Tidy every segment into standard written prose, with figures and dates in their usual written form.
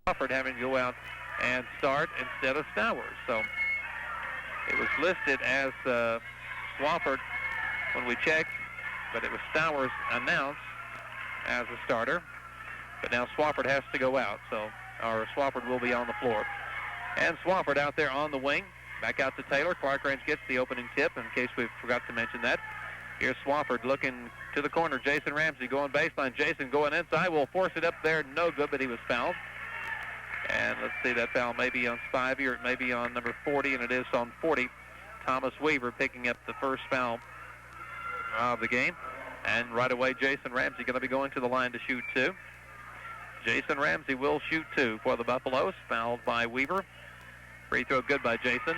Swafford having to go out and start instead of Stowers. So it was listed as Swafford when we checked, but it was Stowers announced as a starter. But now Swafford has to go out, so Swafford will be on the floor. And Swafford out there on the wing. Back out to Taylor. Clarkrange gets the opening tip, in case we forgot to mention that. Here's Swafford looking to the corner. Jason Ramsey going baseline. Jason going inside. Will force it up there. No good, but he was fouled. And let's see, that foul may be on Spivey or it may be on number 40, and it is on 40. Thomas Weaver picking up the first foul of the game. And right away, Jason Ramsey going to be going to the line to shoot two. Jason Ramsey will shoot two for the Buffaloes. Fouled by Weaver. Free throw good by Jason.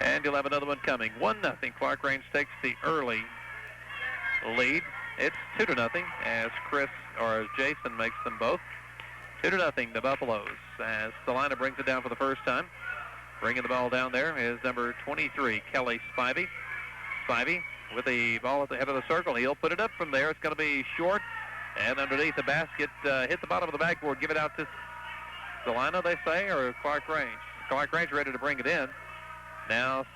And you'll have another one coming. 1-0. Clarkrange takes the early lead. It's 2-0 as Jason makes them both. 2-0 the Buffaloes as Celina brings it down for the first time. Bringing the ball down there is number 23, Kelly Spivey. Spivey with the ball at the head of the circle. He'll put it up from there. It's going to be short and underneath the basket. Hit the bottom of the backboard. Give it out to Celina, they say, or Clarkrange. Clarkrange ready to bring it in. Now,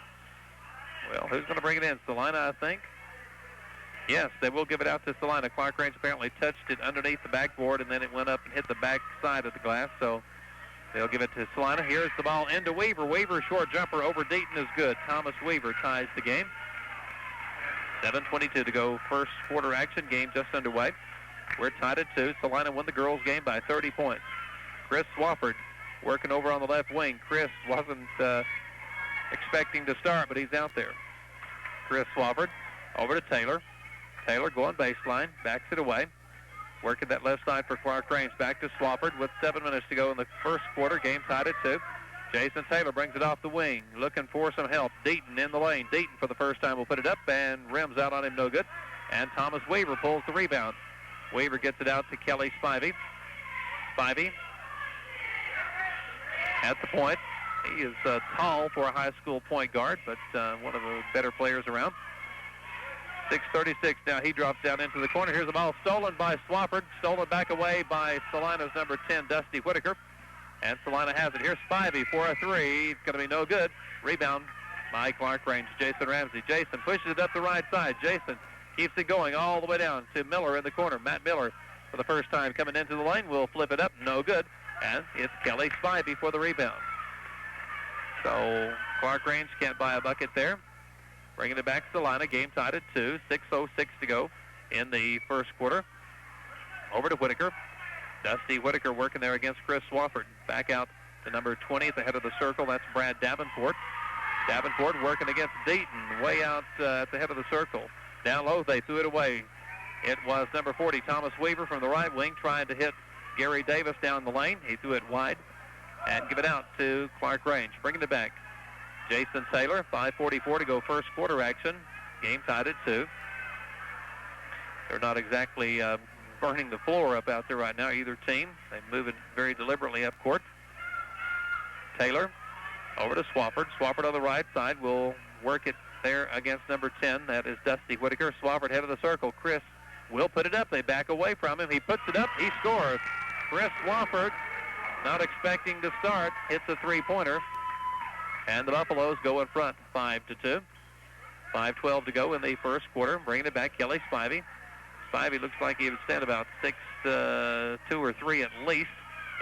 well, who's going to bring it in? Celina, I think. Yes, they will give it out to Celina. Clarkrange apparently touched it underneath the backboard, and then it went up and hit the back side of the glass, so they'll give it to Celina. Here's the ball into Weaver. Weaver, short jumper over Deaton is good. Thomas Weaver ties the game. 7:22 to go. First quarter action. Game just underway. We're tied at 2. Celina won the girls' game by 30 points. Chris Swafford working over on the left wing. Chris wasn't expecting to start, but he's out there. Chris Swafford over to Taylor. Taylor going baseline, backs it away. Working that left side for Clarkrange. Back to Swafford with 7 minutes to go in the first quarter. Game tied at 2. Jason Taylor brings it off the wing, looking for some help. Deaton in the lane. Deaton for the first time will put it up and rims out on him, no good. And Thomas Weaver pulls the rebound. Weaver gets it out to Kelly Spivey. Spivey at the point. He is tall for a high school point guard, but one of the better players around. 6:36 now. He drops down into the corner. Here's the ball stolen by Swafford. Stolen back away by Celina's number 10, Dusty Whitaker. And Celina has it. Here's Spivey for a three. It's going to be no good. Rebound by Clarkrange. Jason Ramsey. Jason pushes it up the right side. Jason keeps it going all the way down to Miller in the corner. Matt Miller for the first time coming into the lane. Will flip it up. No good. And it's Kelly Spivey for the rebound. So Clarkrange can't buy a bucket there. Bringing it back to Celina. Game tied at 2. 6:06 to go in the first quarter. Over to Whitaker. Dusty Whitaker working there against Chris Swafford. Back out to number 20 at the head of the circle. That's Brad Davenport. Davenport working against Deaton. Way out at the head of the circle. Down low, they threw it away. It was number 40, Thomas Weaver from the right wing, trying to hit Gary Davis down the lane. He threw it wide and give it out to Clarkrange. Bringing it back. Jason Taylor, 5:44 to go first quarter action. Game tied at 2. They're not exactly burning the floor up out there right now, either team. They move it very deliberately up court. Taylor over to Swafford. Swafford on the right side will work it there against number 10. That is Dusty Whitaker. Swafford head of the circle. Chris will put it up. They back away from him. He puts it up. He scores. Chris Swafford, not expecting to start, hits a three-pointer. And the Buffaloes go in front, 5-2. 5:12 to go in the first quarter. Bringing it back, Kelly Spivey. Spivey looks like he would stand about 6'2" or 3" at least.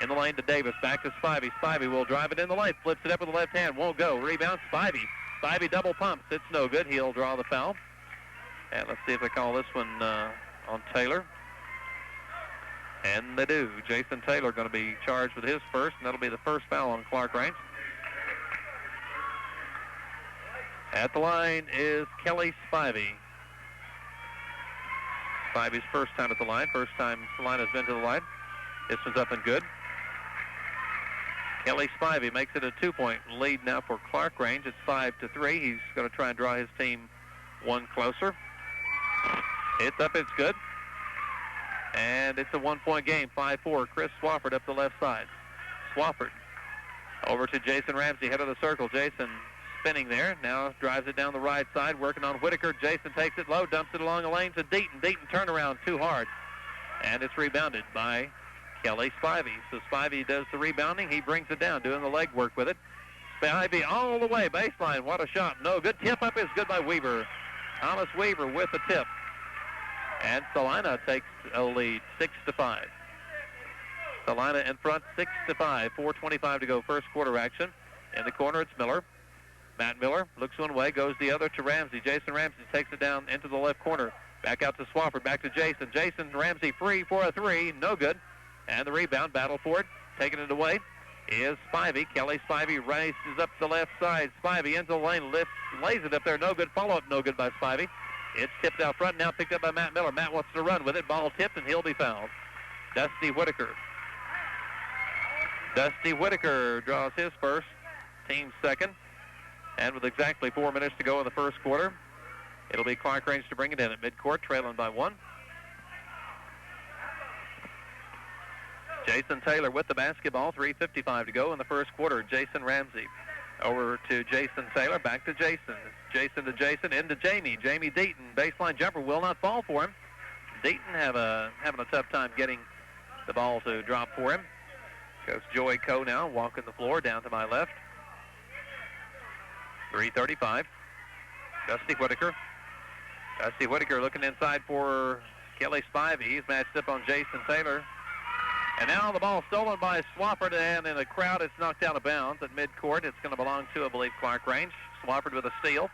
In the lane to Davis. Back to Spivey. Spivey will drive it in the lane. Flips it up with the left hand. Won't go. Rebound, Spivey. Spivey double pumps. It's no good. He'll draw the foul. And let's see if they call this one on Taylor. And they do. Jason Taylor going to be charged with his first, and that'll be the first foul on Clarkrange. At the line is Kelly Spivey. Spivey's first time at the line. First time Celina's been to the line. This one's up and good. Kelly Spivey makes it a 2-point lead now for Clarkrange. It's 5-3. He's going to try and draw his team one closer. It's up. It's good. And it's a 1-point game, 5-4. Chris Swafford up the left side. Swafford over to Jason Ramsey, head of the circle. Jason spinning there. Now drives it down the right side, working on Whitaker. Jason takes it low, dumps it along the lane to Deaton. Deaton turnaround too hard. And it's rebounded by Kelly Spivey. So Spivey does the rebounding. He brings it down, doing the leg work with it. Spivey all the way, baseline. What a shot. No good. Tip up is good by Weaver. Thomas Weaver with the tip. And Celina takes a lead, 6-5. Celina in front, 6-5. 4:25 to go, first quarter action. In the corner, it's Miller. Matt Miller looks one way, goes the other to Ramsey. Jason Ramsey takes it down into the left corner. Back out to Swafford, back to Jason. Jason Ramsey free for a three, no good. And the rebound, battle for it, taking it away is Spivey. Kelly Spivey races up the left side. Spivey into the lane, lays it up there, no good. Follow-up, no good by Spivey. It's tipped out front, now picked up by Matt Miller. Matt wants to run with it, ball tipped, and he'll be fouled. Dusty Whitaker. Dusty Whitaker draws his first, team second. And with exactly 4 minutes to go in the first quarter, it'll be Clarkrange to bring it in at midcourt, trailing by 1. Jason Taylor with the basketball, 3:55 to go in the first quarter. Jason Ramsey over to Jason Taylor, back to Jason. Jason to Jason, into Jamie. Jamie Deaton, baseline jumper will not fall for him. Deaton having a tough time getting the ball to drop for him. Goes Joey Coe now, walking the floor down to my left. 3:35. Dusty Whitaker. Dusty Whitaker looking inside for Kelly Spivey. He's matched up on Jason Taylor. And now the ball stolen by Swafford, and in the crowd it's knocked out of bounds at midcourt. It's going to belong to, I believe, Clarkrange. Swafford with a steal.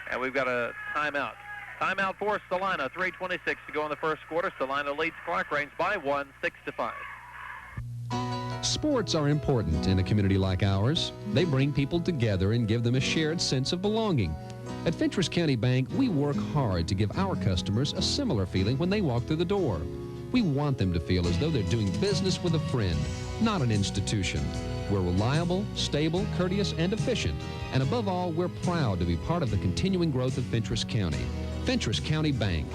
And we've got a timeout. Timeout for Celina. 3:26 to go in the first quarter. Celina leads Clarkrange by 1, 6-5. Sports are important in a community like ours. They bring people together and give them a shared sense of belonging. At Fentress County Bank, we work hard to give our customers a similar feeling when they walk through the door. We want them to feel as though they're doing business with a friend, not an institution. We're reliable, stable, courteous, and efficient. And above all, we're proud to be part of the continuing growth of Fentress County. Fentress County Bank.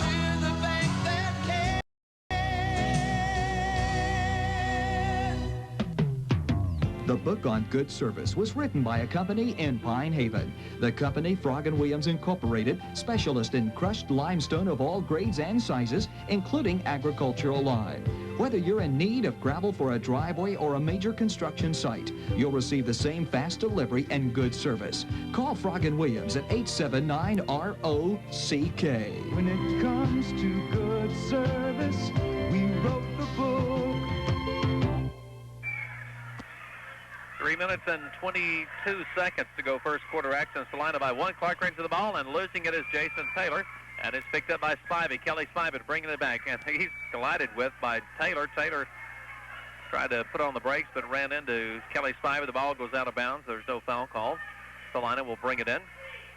The book on good service was written by a company in Pine Haven. The company, Frog & Williams Incorporated, specialist in crushed limestone of all grades and sizes, including agricultural lime. Whether you're in need of gravel for a driveway or a major construction site, you'll receive the same fast delivery and good service. Call Frog & Williams at 879-ROCK. When it comes to good service, we wrote the book. 3 minutes and 22 seconds to go first quarter action. Celina by 1. Clarkrange to the ball, and losing it is Jason Taylor. And it's picked up by Spivey. Kelly Spivey bringing it back. And he's collided with by Taylor. Taylor tried to put on the brakes, but ran into Kelly Spivey. The ball goes out of bounds. There's no foul call. Celina will bring it in.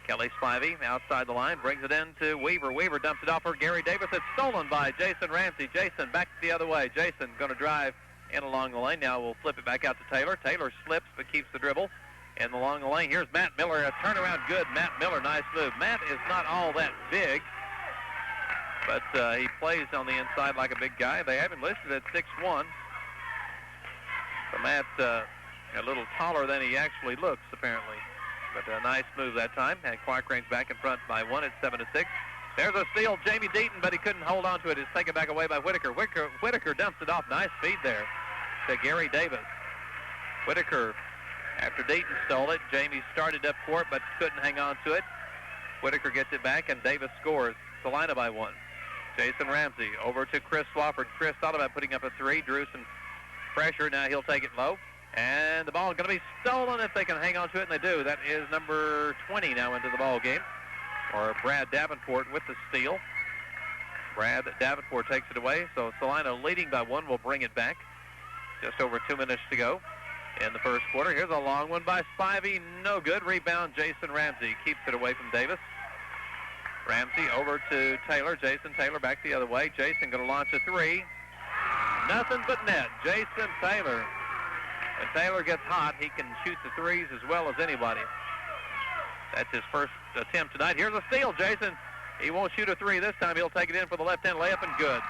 Kelly Spivey outside the line, brings it in to Weaver. Weaver dumps it off for Gary Davis. It's stolen by Jason Ramsey. Jason back the other way. Jason going to drive in along the lane. Now we'll flip it back out to Taylor. Taylor slips but keeps the dribble. And along the lane, here's Matt Miller. A turnaround good. Matt Miller, nice move. Matt is not all that big, but he plays on the inside like a big guy. They have him listed at 6'1". So Matt a little taller than he actually looks, apparently. But a nice move that time. And Clarkrange back in front by 1 at 7-6. There's a steal, Jamie Deaton, but he couldn't hold on to it. It's taken back away by Whitaker. Whitaker dumps it off. Nice feed there to Gary Davis. Whitaker, after Deaton stole it, Jamie started up court but couldn't hang on to it. Whitaker gets it back, and Davis scores. Celina by 1. Jason Ramsey over to Chris Swafford. Chris thought about putting up a three, drew some pressure. Now he'll take it low. And the ball is going to be stolen if they can hang on to it, and they do. That is number 20 now into the ball game. Or Brad Davenport with the steal. Brad Davenport takes it away. So Celina leading by 1 will bring it back. Just over 2 minutes to go in the first quarter. Here's a long one by Spivey. No good. Rebound, Jason Ramsey keeps it away from Davis. Ramsey over to Taylor. Jason Taylor back the other way. Jason going to launch a three. Nothing but net. Jason Taylor. When Taylor gets hot, he can shoot the threes as well as anybody. That's his first attempt tonight. Here's a steal, Jason. He won't shoot a three this time. He'll take it in for the left-hand layup, and good.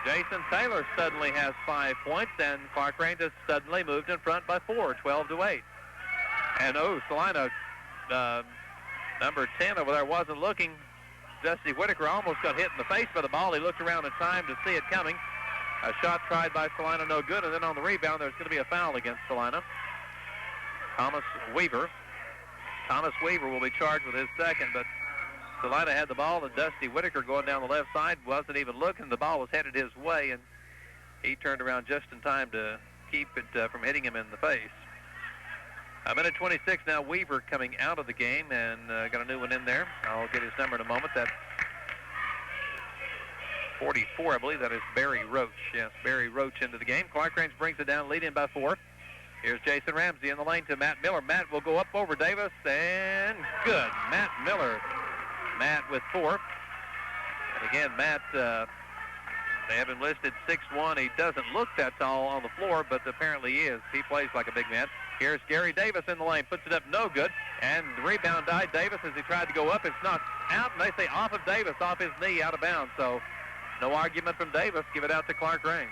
Jason Taylor suddenly has 5 points, and Clarkrange has suddenly moved in front by 4, 12-8. And, Celina, number 10 over there wasn't looking. Dusty Whitaker almost got hit in the face by the ball. He looked around in time to see it coming. A shot tried by Celina, no good, and then on the rebound, there's going to be a foul against Celina. Thomas Weaver will be charged with his second, but Celina had the ball, and Dusty Whitaker going down the left side wasn't even looking. The ball was headed his way, and he turned around just in time to keep it from hitting him in the face. A minute 26 now. Weaver coming out of the game and got a new one in there. I'll get his number in a moment. That's 44, I believe. That is Barry Roach. Yes, Barry Roach into the game. Clarkrange brings it down, leading by 4. Here's Jason Ramsey in the lane to Matt Miller. Matt will go up over Davis, and good. Matt Miller. Matt with 4. And again, Matt, they have him listed 6'1". He doesn't look that tall on the floor, but apparently he is. He plays like a big man. Here's Gary Davis in the lane. Puts it up, no good. And the rebound died Davis as he tried to go up. It's knocked out, and they say off of Davis, off his knee, out of bounds. So no argument from Davis. Give it out to Clarkrange.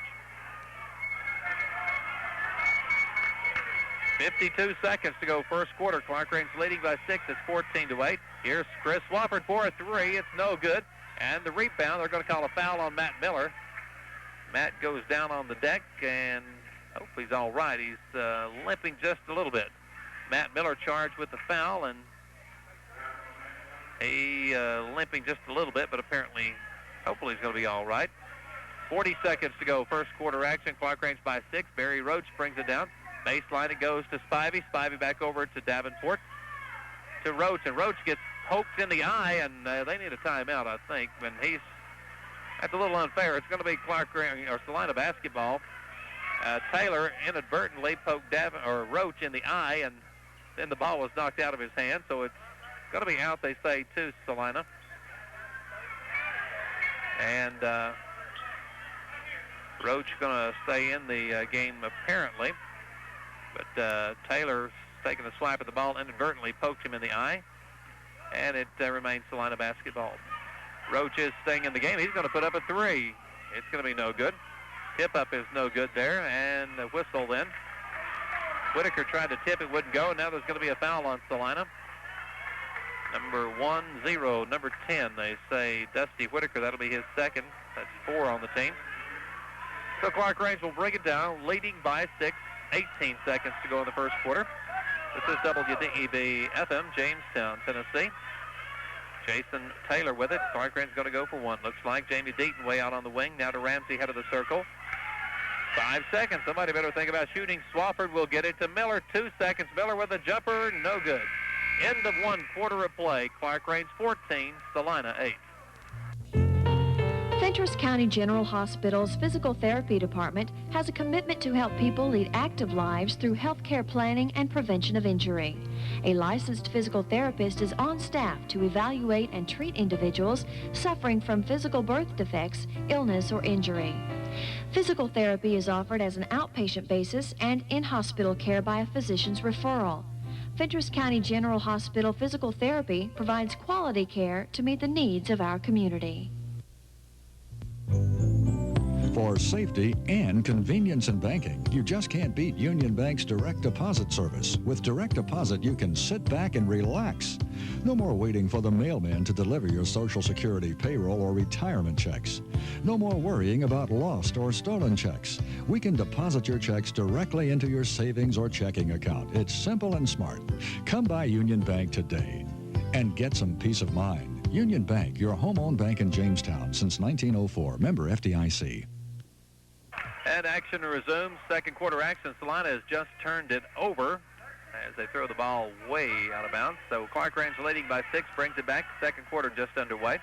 52 seconds to go first quarter. Clarkrange leading by 6. It's 14-8. Here's Chris Swafford for a 3. It's no good. And the rebound, they're going to call a foul on Matt Miller. Matt goes down on the deck, and hopefully he's all right. He's limping just a little bit. Matt Miller charged with the foul, and he limping just a little bit, but apparently, hopefully he's going to be all right. 40 seconds to go first quarter action. Clarkrange by 6. Barry Roach brings it down. Baseline, it goes to Spivey. Spivey back over to Davenport. To Roach, and Roach gets poked in the eye, and they need a timeout, I think. And that's a little unfair. It's going to be Clarkrange or Celina basketball. Taylor inadvertently poked Roach in the eye, and then the ball was knocked out of his hand, so it's going to be out, they say, to Celina. And Roach going to stay in the game apparently, but Taylor's taking a swipe at the ball, inadvertently poked him in the eye, and it remains Celina basketball. Roach is staying in the game. He's going to put up a 3. It's going to be no good. Tip up is no good there, and a whistle then. Whitaker tried to tip, it wouldn't go, and now there's going to be a foul on Celina. Number 10, number 10, they say Dusty Whitaker. That'll be his second. That's 4 on the team. So Clarkrange will bring it down, leading by 6. 18 seconds to go in the first quarter. This is WDEB FM, Jamestown, Tennessee. Jason Taylor with it. Clarkrange going to go for 1. Looks like Jamie Deaton way out on the wing. Now to Ramsey, head of the circle. 5 seconds. Somebody better think about shooting. Swafford will get it to Miller. 2 seconds. Miller with a jumper. No good. End of 1 quarter of play. Clarkrange 14, Celina 8. Fentress County General Hospital's Physical Therapy Department has a commitment to help people lead active lives through health care planning and prevention of injury. A licensed physical therapist is on staff to evaluate and treat individuals suffering from physical birth defects, illness, or injury. Physical therapy is offered as an outpatient basis and in hospital care by a physician's referral. Fentress County General Hospital Physical Therapy provides quality care to meet the needs of our community. For safety and convenience in banking, you just can't beat Union Bank's direct deposit service. With direct deposit, you can sit back and relax. No more waiting for the mailman to deliver your Social Security, payroll, or retirement checks. No more worrying about lost or stolen checks. We can deposit your checks directly into your savings or checking account. It's simple and smart. Come by Union Bank today and get some peace of mind. Union Bank, your home-owned bank in Jamestown since 1904. Member FDIC. And action resumes. Second quarter action. Celina has just turned it over as they throw the ball way out of bounds. So Clarkrange leading by 6 brings it back. Second quarter just underway.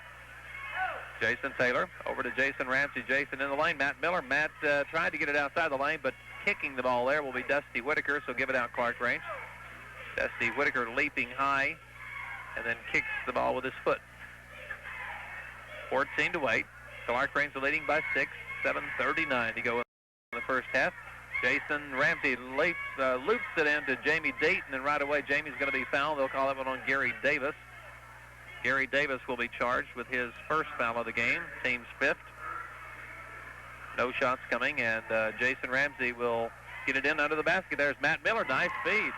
Jason Taylor over to Jason Ramsey. Jason in the lane. Matt Miller. Matt tried to get it outside the lane, but kicking the ball there will be Dusty Whitaker, so give it out Clarkrange. Dusty Whitaker leaping high and then kicks the ball with his foot. 14-8. Clarkrange leading by 6. 7:39 to go in the first half. Jason Ramsey loops it into Jamie Deaton, and right away Jamie's going to be fouled. They'll call that one on Gary Davis. Gary Davis will be charged with his first foul of the game, team's 5th. No shots coming, and Jason Ramsey will get it in under the basket. There's Matt Miller. Nice speed.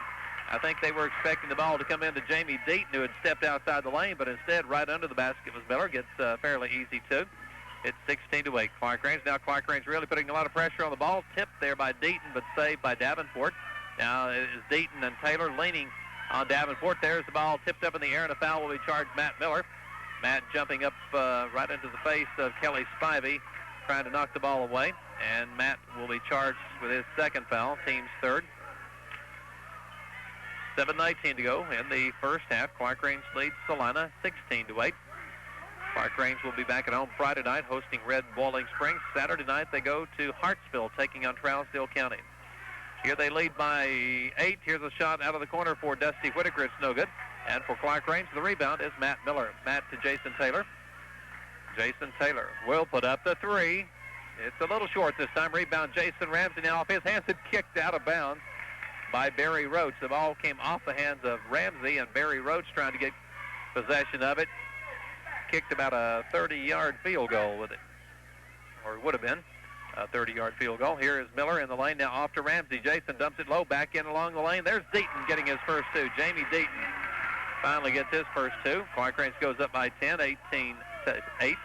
I think they were expecting the ball to come into Jamie Deaton, who had stepped outside the lane, but instead right under the basket was Miller. Gets fairly easy, too. It's 16-8. Clarkrange. Now Clarkrange really putting a lot of pressure on the ball. Tipped there by Deaton, but saved by Davenport. Now it is Deaton and Taylor leaning on Davenport. There's the ball tipped up in the air, and a foul will be charged Matt Miller. Matt jumping up right into the face of Kelly Spivey, trying to knock the ball away. And Matt will be charged with his second foul, team's third. 7:19 to go in the first half. Clarkrange leads Celina 16-8. Clarkrange will be back at home Friday night hosting Red Boiling Springs. Saturday night they go to Hartsville taking on Trousdale County. Here they lead by 8. Here's a shot out of the corner for Dusty Whitaker. It's no good. And for Clarkrange, the rebound is Matt Miller. Matt to Jason Taylor. Jason Taylor will put up the 3. It's a little short this time. Rebound Jason Ramsey now off his hands and kicked out of bounds by Barry Roach. The ball came off the hands of Ramsey, and Barry Roach trying to get possession of it. Kicked about a 30-yard field goal with it, or would have been a 30-yard field goal. Here is Miller in the lane now off to Ramsey. Jason dumps it low, back in along the lane. There's Deaton getting his first 2. Jamie Deaton finally gets his first 2. Clarkrange goes up by 10, 18-8.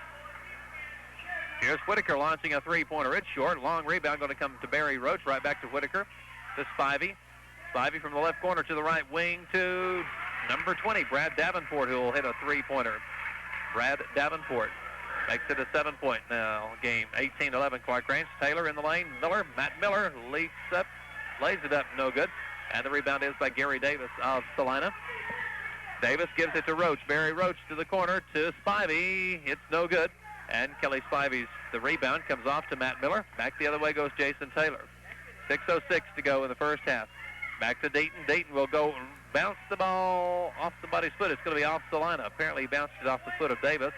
Here's Whitaker launching a 3-pointer. It's short. Long rebound going to come to Barry Roach. Right back to Whitaker. To Spivey. Spivey from the left corner to the right wing to number 20, Brad Davenport, who will hit a 3-pointer. Brad Davenport makes it a 7-point now game. 18-11 Clarkrange. Taylor in the lane. Miller. Matt Miller leaps up. Lays it up. No good. And the rebound is by Gary Davis of Celina. Davis gives it to Roach. Barry Roach to the corner to Spivey. It's no good. And Kelly Spivey's the rebound comes off to Matt Miller. Back the other way goes Jason Taylor. 6:06 to go in the first half. Back to Deaton. Deaton will go bounce the ball off somebody's foot. It's going to be off Celina. Apparently he bounced it off the foot of Davis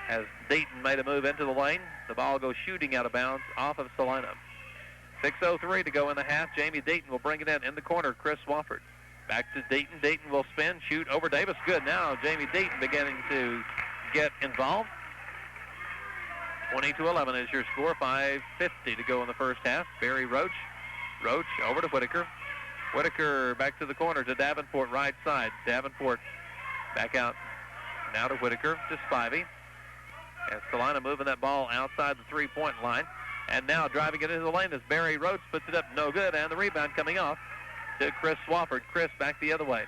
as Deaton made a move into the lane. The ball goes shooting out of bounds off of Celina. 6:03 to go in the half. Jamie Deaton will bring it in the corner. Chris Wofford. Back to Deaton. Deaton will spin, shoot over Davis. Good. Now Jamie Deaton beginning to get involved. 20-11 is your score. 5:50 to go in the first half. Barry Roach. Roach over to Whitaker. Whitaker back to the corner to Davenport, right side. Davenport back out now to Whitaker to Spivey. And Celina moving that ball outside the 3-point line. And now driving it into the lane as Barry Roach puts it up, no good. And the rebound coming off to Chris Swafford. Chris back the other way.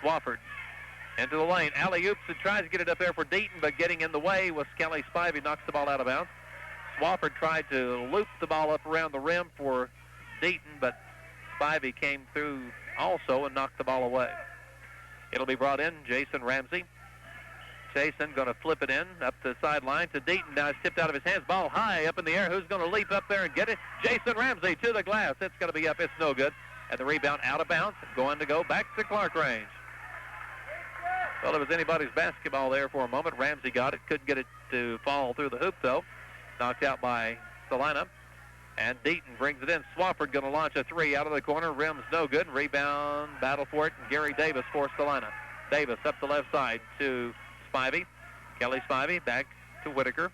Swafford into the lane. Alley-oops and tries to get it up there for Deaton, but getting in the way was Kelly Spivey, knocks the ball out of bounds. Swafford tried to loop the ball up around the rim for Deaton, but Spivey came through also and knocked the ball away. It'll be brought in, Jason Ramsey. Jason going to flip it in up the sideline to Deaton. Now it's tipped out of his hands. Ball high up in the air. Who's going to leap up there and get it? Jason Ramsey to the glass. It's going to be up. It's no good. And the rebound out of bounds. Going to go back to Clarkrange. Well, it was anybody's basketball there for a moment. Ramsey got it. Couldn't get it to fall through the hoop, though. Knocked out by Celina. And Deaton brings it in. Swafford going to launch a 3 out of the corner. Rim's no good. Rebound, battle for it. And Gary Davis for Celina. Davis up the left side to Spivey. Kelly Spivey back to Whitaker.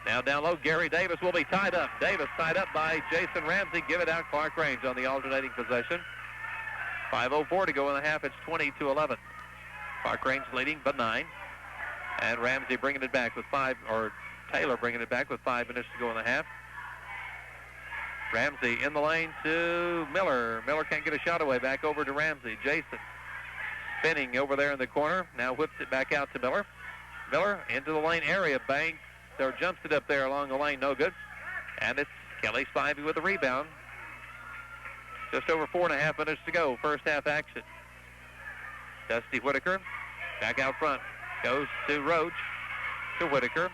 Now down low, Gary Davis will be tied up. Davis tied up by Jason Ramsey. Give it out Clarkrange on the alternating possession. 5:04 to go in the half. It's 20-11. Clarkrange leading by 9. And Ramsey bringing it back with 5, or Taylor bringing it back with 5 minutes to go in the half. Ramsey in the lane to Miller. Miller can't get a shot away. Back over to Ramsey. Jason spinning over there in the corner. Now whips it back out to Miller. Miller into the lane area. Bangs or jumps it up there along the lane. No good. And it's Kelly Spivey with the rebound. Just over 4.5 minutes to go. First half action. Dusty Whitaker back out front. Goes to Roach to Whitaker.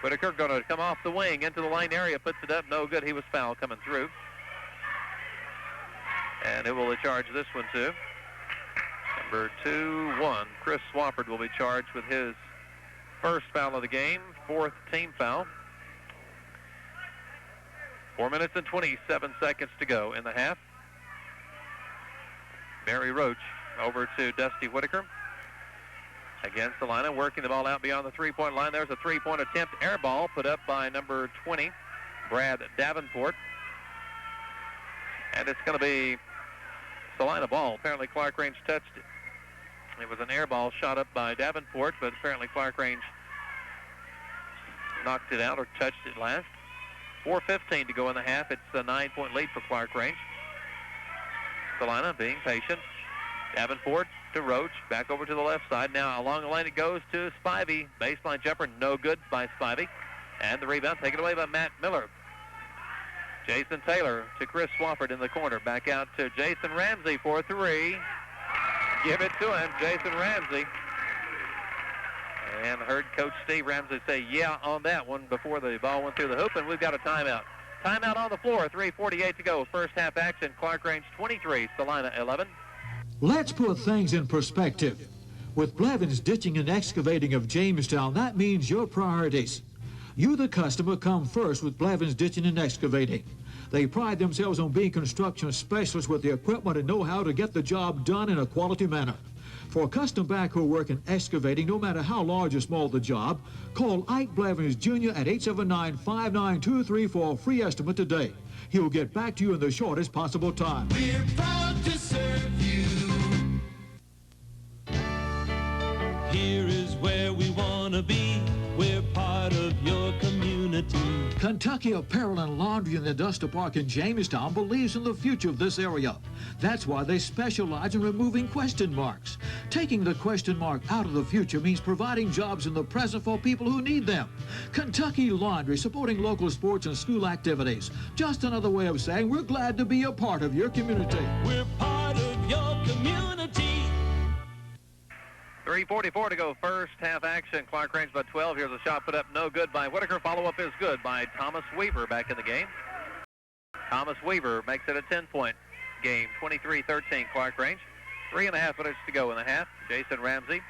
Whitaker going to come off the wing into the lane area. Puts it up. No good. He was fouled coming through. And it will charge this one too. Number 2-1. Chris Swafford will be charged with his first foul of the game. 4th team foul. 4 minutes and 27 seconds to go in the half. Barry Roach over to Dusty Whitaker. Again, Celina working the ball out beyond the 3-point line. There's a 3-point attempt. Air ball put up by number 20, Brad Davenport. And it's going to be Celina ball. Apparently Clarkrange touched it. It was an air ball shot up by Davenport, but apparently Clarkrange knocked it out or touched it last. 4:15 to go in the half. It's a 9-point lead for Clarkrange. Celina being patient. Davenport to Roach. Back over to the left side. Now along the lane it goes to Spivey. Baseline jumper, no good by Spivey. And the rebound taken away by Matt Miller. Jason Taylor to Chris Swafford in the corner. Back out to Jason Ramsey for 3. Give it to him, Jason Ramsey. And heard Coach Steve Ramsey say, yeah, on that one before the ball went through the hoop, and we've got a timeout. Timeout on the floor, 3:48 to go. First half action, Clarkrange 23, Celina 11. Let's put things in perspective. With Blevins Ditching and Excavating of Jamestown, that means your priorities. You, the customer, come first with Blevins Ditching and Excavating. They pride themselves on being construction specialists with the equipment and know-how to get the job done in a quality manner. For custom backhoe work and excavating, no matter how large or small the job, call Ike Blevins Jr. at 879-59234 for a free estimate today. He will get back to you in the shortest possible time. We're proud to serve you. Here is where we want to be. We're part of your community. Kentucky Apparel and Laundry in the Duster Park in Jamestown believes in the future of this area. That's why they specialize in removing question marks. Taking the question mark out of the future means providing jobs in the present for people who need them. Kentucky Laundry, supporting local sports and school activities. Just another way of saying we're glad to be a part of your community. We're part of your community. 3:44 to go, first half action. Clarkrange by 12. Here's a shot put up, no good by Whitaker. Follow-up is good by Thomas Weaver back in the game. Thomas Weaver makes it a 10-point game, 23-13 Clarkrange. 3.5 minutes to go in the half. Jason Ramsey,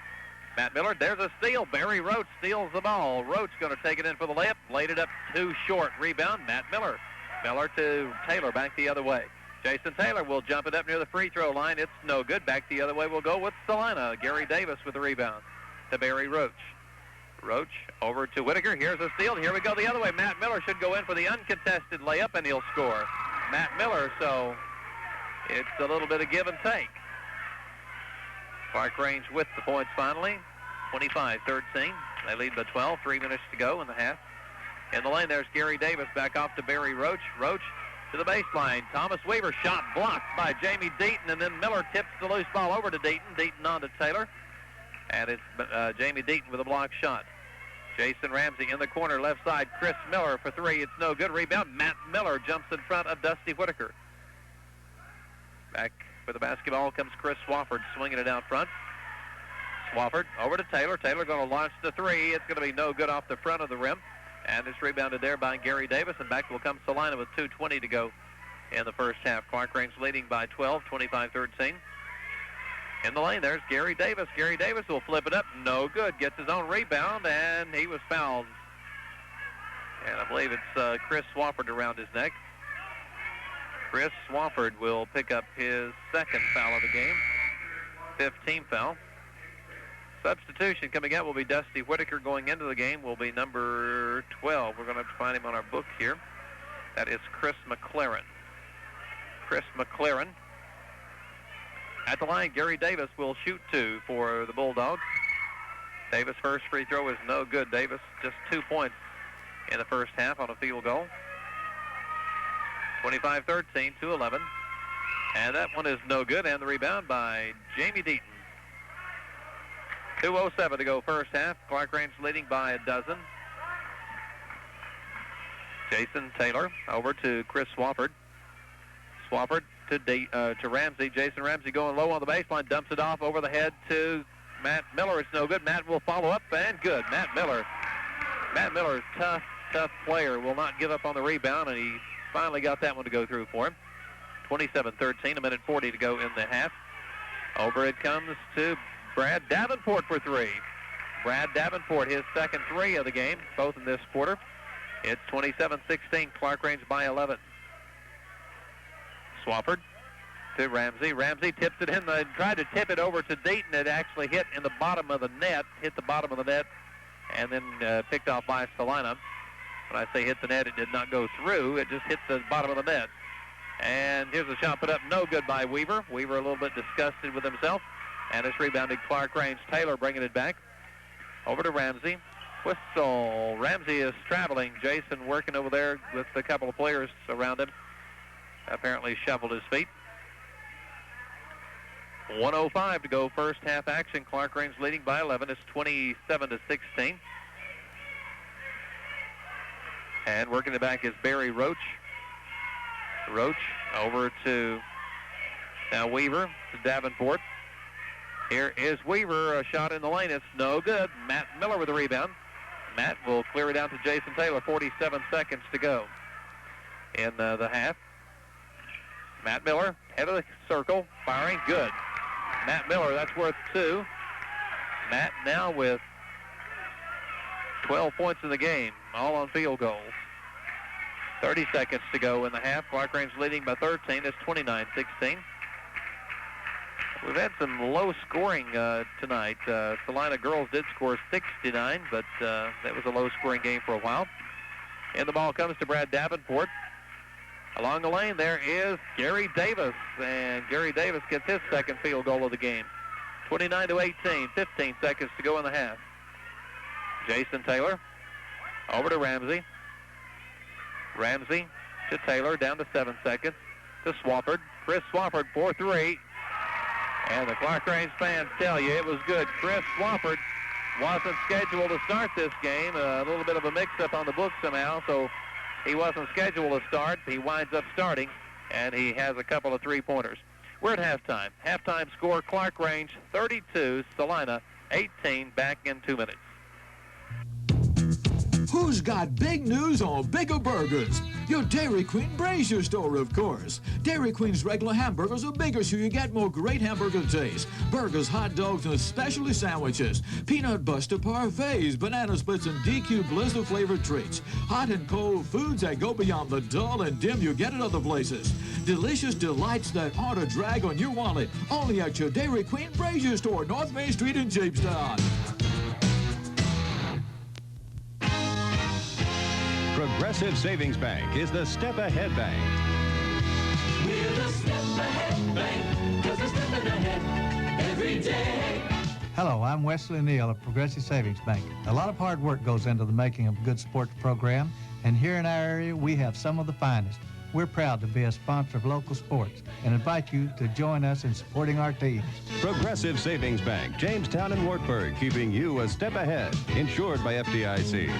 Matt Miller. There's a steal. Barry Roach steals the ball. Roach going to take it in for the layup. Laid it up too short. Rebound, Matt Miller. Miller to Taylor, back the other way. Jason Taylor will jump it up near the free throw line. It's no good. Back the other way we'll go with Celina. Gary Davis with the rebound to Barry Roach. Roach over to Whitaker. Here's a steal. Here we go the other way. Matt Miller should go in for the uncontested layup, and he'll score. Matt Miller, so it's a little bit of give and take. Clarkrange with the points finally. 25-13. They lead by 12. 3 minutes to go in the half. In the lane, there's Gary Davis back off to Barry Roach. Roach to the baseline. Thomas Weaver shot blocked by Jamie Deaton, and then Miller tips the loose ball over to Deaton. Deaton on to Taylor. And it's Jamie Deaton with a block shot. Jason Ramsey in the corner, left side. Chris Miller for 3. It's no good. Rebound. Matt Miller jumps in front of Dusty Whitaker. Back for the basketball comes Chris Swafford swinging it out front. Swafford over to Taylor. Taylor going to launch the 3. It's going to be no good off the front of the rim. And it's rebounded there by Gary Davis, and back will come Celina with 2:20 to go in the first half. Clarkrange leading by 12, 25-13. In the lane, there's Gary Davis. Gary Davis will flip it up. No good. Gets his own rebound, and he was fouled. And I believe it's Chris Swafford around his neck. Chris Swafford will pick up his second foul of the game. 15th foul. Substitution coming out will be Dusty Whitaker. Going into the game will be number 12. We're going to have to find him on our book here. That is Chris McLaren. Chris McLaren. At the line, Gary Davis will shoot 2 for the Bulldogs. Davis' first free throw is no good. Davis just 2 points in the first half on a field goal. 25-13, 2-11. And that one is no good, and the rebound by Jamie Deaton. 2:07 to go first half. Clarkrange leading by a dozen. Jason Taylor over to Chris Swafford. Swafford to Ramsey. Jason Ramsey going low on the baseline. Dumps it off over the head to Matt Miller. It's no good. Matt will follow up, and good. Matt Miller. Matt Miller is tough player. Will not give up on the rebound, and he finally got that one to go through for him. 27-13, 1:40 to go in the half. Over it comes to Brad Davenport for 3. Brad Davenport, his second 3 of the game, both in this quarter. It's 27-16, Clarkrange by 11. Swafford to Ramsey. Ramsey tips it in, tried to tip it over to Deaton. It actually hit in the bottom of the net, and then picked off by Celina. When I say hit the net, it did not go through. It just hit the bottom of the net. And here's a shot put up, no good by Weaver. Weaver a little bit disgusted with himself. And it's rebounded Clarkrange. Taylor bringing it back. Over to Ramsey. Whistle. Ramsey is traveling. Jason working over there with a couple of players around him. Apparently shuffled his feet. 1:05 to go, first half action. Clarkrange leading by 11. It's 27-16. And working it back is Barry Roach. Roach over to now Weaver to Davenport. Here is Weaver, a shot in the lane. It's no good. Matt Miller with the rebound. Matt will clear it out to Jason Taylor. 47 seconds to go in the half. Matt Miller, head of the circle, firing good. Matt Miller, that's worth 2. Matt now with 12 points in the game, all on field goals. 30 seconds to go in the half. Clarkrange leading by 13. It's 29-16. We've had some low scoring tonight. Celina girls did score 69, but that was a low scoring game for a while. And the ball comes to Brad Davenport. Along the lane there is Gary Davis, and Gary Davis gets his second field goal of the game. 29-18, 15 seconds to go in the half. Jason Taylor over to Ramsey. Ramsey to Taylor, down to 7 seconds. To Swafford. Chris Swafford for 3. And the Clarkrange fans tell you it was good. Chris Swafford wasn't scheduled to start this game. A little bit of a mix-up on the book somehow, so he wasn't scheduled to start. He winds up starting, and he has a couple of three-pointers. We're at halftime. Halftime score, Clarkrange 32, Celina 18, back in 2 minutes. Who's got big news on bigger burgers? Your Dairy Queen Brazier store, of course. Dairy Queen's regular hamburgers are bigger, so you get more great hamburger taste. Burgers, hot dogs, and specialty sandwiches. Peanut buster parfaits, banana splits, and DQ blizzard flavored treats. Hot and cold foods that go beyond the dull and dim you get at other places. Delicious delights that aren't a drag on your wallet. Only at your Dairy Queen Brazier store, North Main Street in Jamestown. Progressive Savings Bank is the Step Ahead Bank. We're the Step Ahead Bank, 'cause we're stepping ahead every day. Hello, I'm Wesley Neal of Progressive Savings Bank. A lot of hard work goes into the making of a good sports program, and here in our area, we have some of the finest. We're proud to be a sponsor of local sports and invite you to join us in supporting our teams. Progressive Savings Bank, Jamestown and Wartburg, keeping you a step ahead. Insured by FDIC.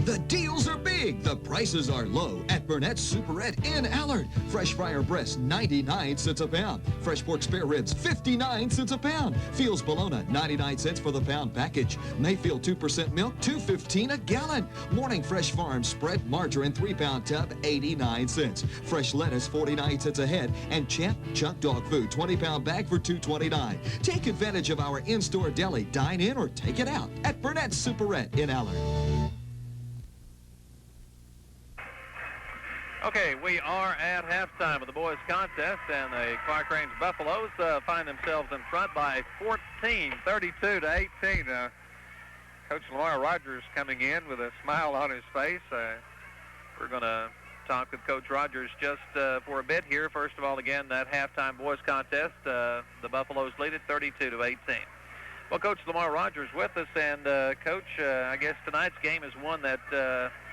The deals are big, the prices are low at Burnett's Superette in Allard. Fresh fryer breasts, 99 cents a pound. Fresh pork spare ribs, 59 cents a pound. Fields bologna, 99 cents for the pound package. Mayfield 2% milk, $2.15 a gallon. Morning Fresh Farm spread margarine, 3-pound tub, 89 cents. Fresh lettuce, 49 cents a head. And Champ Chunk Dog Food, 20-pound bag for $2.29. Take advantage of our in-store deli. Dine in or take it out at Burnett's Superette in Allard. Okay, we are at halftime of the boys' contest, and the Clarkrange Buffaloes find themselves in front by 14, 32-18. Coach Lamar Rogers coming in with a smile on his face. We're going to talk with Coach Rogers just for a bit here. First of all, again, that halftime boys' contest, the Buffaloes lead it 32-18. Well, Coach Lamar Rogers with us, and Coach, I guess tonight's game is one that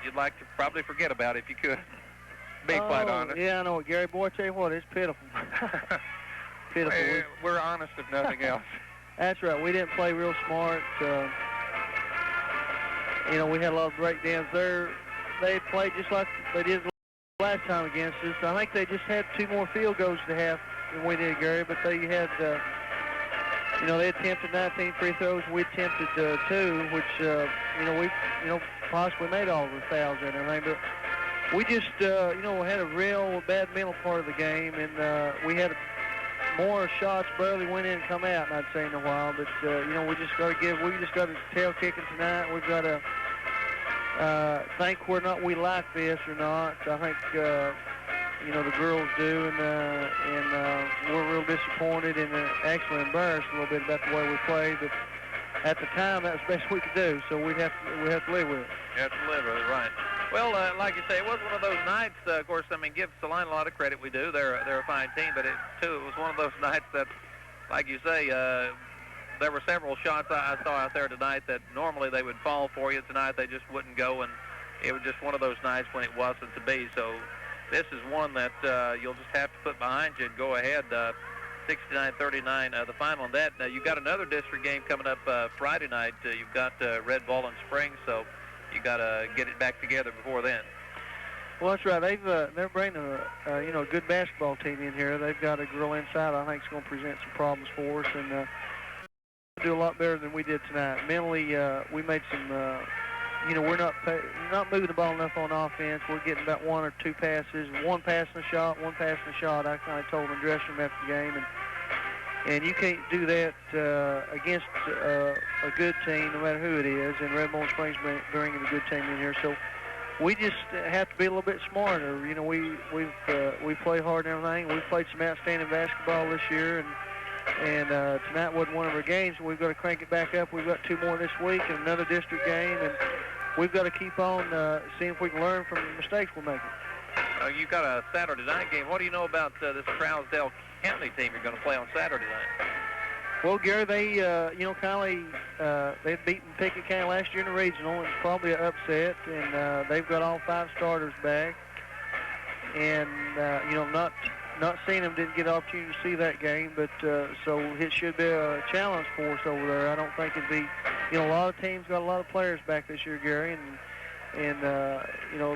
you'd like to probably forget about if you could. Be quite honest. Yeah, I know. Gary, boy, I tell you what, it's pitiful. Pitiful. We're honest if nothing else. That's right. We didn't play real smart. You know, we had a lot of breakdowns there. They played just like they did last time against us. I think they just had 2 more field goals to have than we did, Gary, but they had, you know, they attempted 19 free throws. We attempted 2, which, you know, we, you know, possibly made all the fouls and everything, but we just, you know, had a real bad mental part of the game, and we had more shots barely went in and come out, and I'd say in a while. But you know, we just got to tail kicking tonight. We've got to think we like this or not. I think you know, the girls do, and we're real disappointed and actually embarrassed a little bit about the way we played. But at the time, that was the best we could do, so we have to live with it. You have to live with it, right? Well, like you say, it was one of those nights. Of course, I mean, give Celina a lot of credit. We do. They're a fine team, but it was one of those nights that, like you say, there were several shots I saw out there tonight that normally they would fall for you. Tonight they just wouldn't go, and it was just one of those nights when it wasn't to be. So this is one that you'll just have to put behind you and go ahead. 69-39, the final on that. Now, you've got another district game coming up Friday night. You've got Red Ball in Spring, so you got to get it back together before then. Well, that's right. They're bringing a good basketball team in here. They've got a girl inside I think is going to present some problems for us, and do a lot better than we did tonight. Mentally, we made some. We're not moving the ball enough on offense. We're getting about one or two passes, one pass and a shot, one pass and a shot. I kind of told them in the dressing room after the game, and you can't do that against a good team, no matter who it is. And Red Ball Springs bringing a good team in here, so we just have to be a little bit smarter. We play hard and everything. We've played some outstanding basketball this year, and tonight wasn't one of our games. We've got to crank it back up. We've got two more this week and another district game, and we've got to keep on seeing if we can learn from the mistakes we're making. You've got a Saturday night game. What do you know about this Trousdale County team you're going to play on Saturday night? Well, Gary, they, they've beaten Pickett County last year in the regional. It's probably an upset, and they've got all 5 starters back. And, not seeing them, didn't get an opportunity to see that game, but so it should be a challenge for us over there. I don't think it'd be, a lot of teams got a lot of players back this year, Gary, and a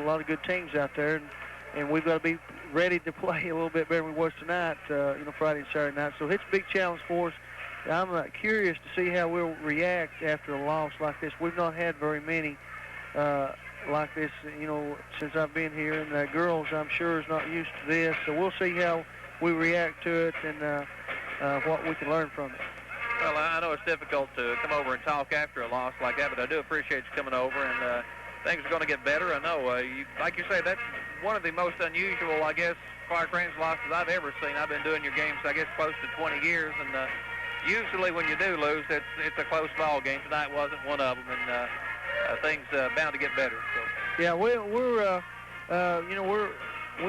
lot of good teams out there, and we've got to be ready to play a little bit better than we was tonight, Friday and Saturday night. So it's a big challenge for us. I'm curious to see how we'll react after a loss like this. We've not had very many like this, since I've been here, and the girls, I'm sure, is not used to this. So we'll see how we react to it and what we can learn from it. Well, I know it's difficult to come over and talk after a loss like that, but I do appreciate you coming over, and things are going to get better. I know, like you say, that's one of the most unusual, I guess, Clarkrange losses I've ever seen. I've been doing your games, I guess, close to 20 years, and usually when you do lose, it's a close ball game. Tonight wasn't one of them, and things bound to get better. So. Yeah, we've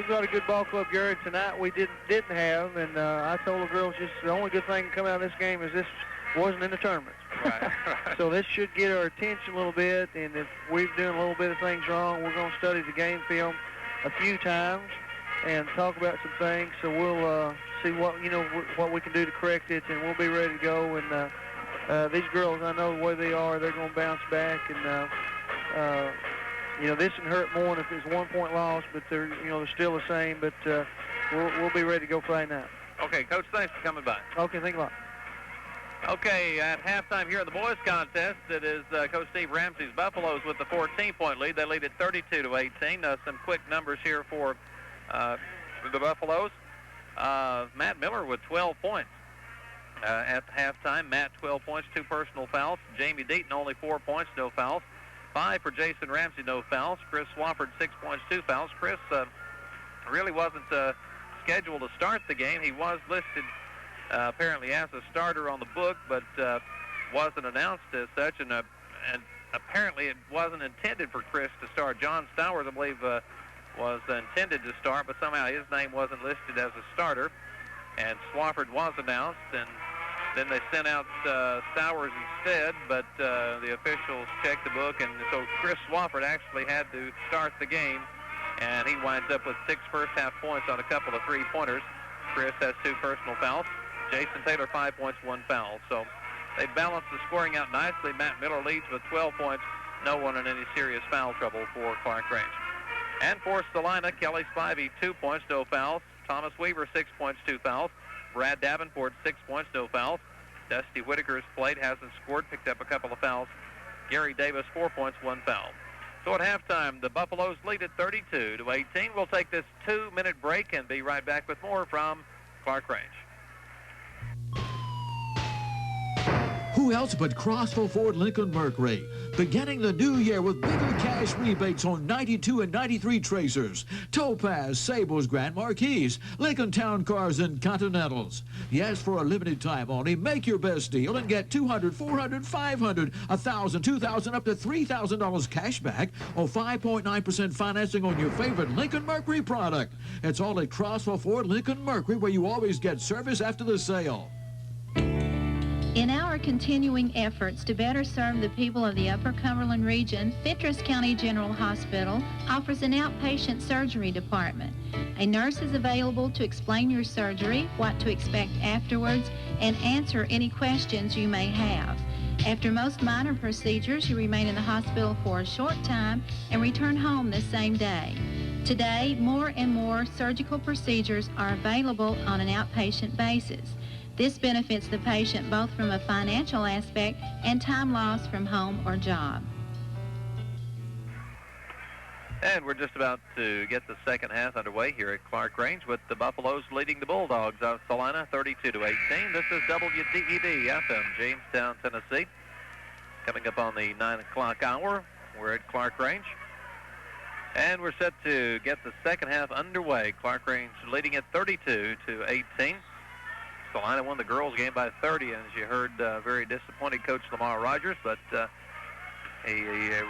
got a good ball club, Gary. Tonight we didn't have, and I told the girls just the only good thing to come out of this game is this wasn't in the tournament. Right. So this should get our attention a little bit, and if we're doing a little bit of things wrong, we're going to study the game film a few times and talk about some things. So we'll see what we can do to correct it, and we'll be ready to go. And these girls, I know the way they are, they're going to bounce back, and this can hurt more than if it's a 1-point loss, but they're still the same. But we'll be ready to go Friday night. Okay, Coach, thanks for coming by. Okay, thanks a lot. Okay, at halftime here in the boys' contest, it is Coach Steve Ramsey's Buffaloes with the 14-point lead. They lead at 32-18. Some quick numbers here for the Buffaloes. Matt Miller with 12 points at the halftime. Matt, 12 points, 2 personal fouls. Jamie Deaton, only 4 points, no fouls. 5 for Jason Ramsey, no fouls. Chris Swafford, 6 points, 2 fouls. Chris really wasn't scheduled to start the game. He was listed apparently as a starter on the book, but wasn't announced as such, and apparently it wasn't intended for Chris to start. John Stowers, I believe, was intended to start, but somehow his name wasn't listed as a starter, and Swafford was announced, and then they sent out Stowers instead, but the officials checked the book, and so Chris Swafford actually had to start the game, and he winds up with 6 first-half points on a couple of three-pointers. Chris has 2 personal fouls. Jason Taylor, 5 points, 1 foul. So they balanced the scoring out nicely. Matt Miller leads with 12 points. No one in any serious foul trouble for Clarkrange. And for Celina, Kelly Spivey, 2 points, no fouls. Thomas Weaver, 6 points, 2 fouls. Brad Davenport, 6 points, no fouls. Dusty Whitaker's played, hasn't scored, picked up a couple of fouls. Gary Davis, 4 points, 1 foul. So at halftime, the Buffaloes lead at 32-18. We'll take this 2-minute break and be right back with more from Clarkrange. Who else but Crossville Ford Lincoln Mercury? Beginning the new year with bigger cash rebates on 92 and 93 Tracers, Topaz, Sables, Grand Marquis, Lincoln Town Cars, and Continentals. Yes, for a limited time only, make your best deal and get $200, $400, $500, $1,000, $2,000, up to $3,000 cash back or 5.9% financing on your favorite Lincoln Mercury product. It's all at Crossville Ford Lincoln Mercury, where you always get service after the sale. In our continuing efforts to better serve the people of the Upper Cumberland region, Fentress County General Hospital offers an outpatient surgery department. A nurse is available to explain your surgery, what to expect afterwards, and answer any questions you may have. After most minor procedures, you remain in the hospital for a short time and return home the same day. Today, more and more surgical procedures are available on an outpatient basis. This benefits the patient both from a financial aspect and time lost from home or job. And we're just about to get the second half underway here at Clarkrange with the Buffaloes leading the Bulldogs of Celina 32-18. This is WDEB FM, Jamestown, Tennessee. Coming up on the 9 o'clock hour, we're at Clarkrange. And we're set to get the second half underway. Clarkrange leading at 32-18. Celina won the girls' game by 30, and as you heard, very disappointed Coach Lamar Rogers, but he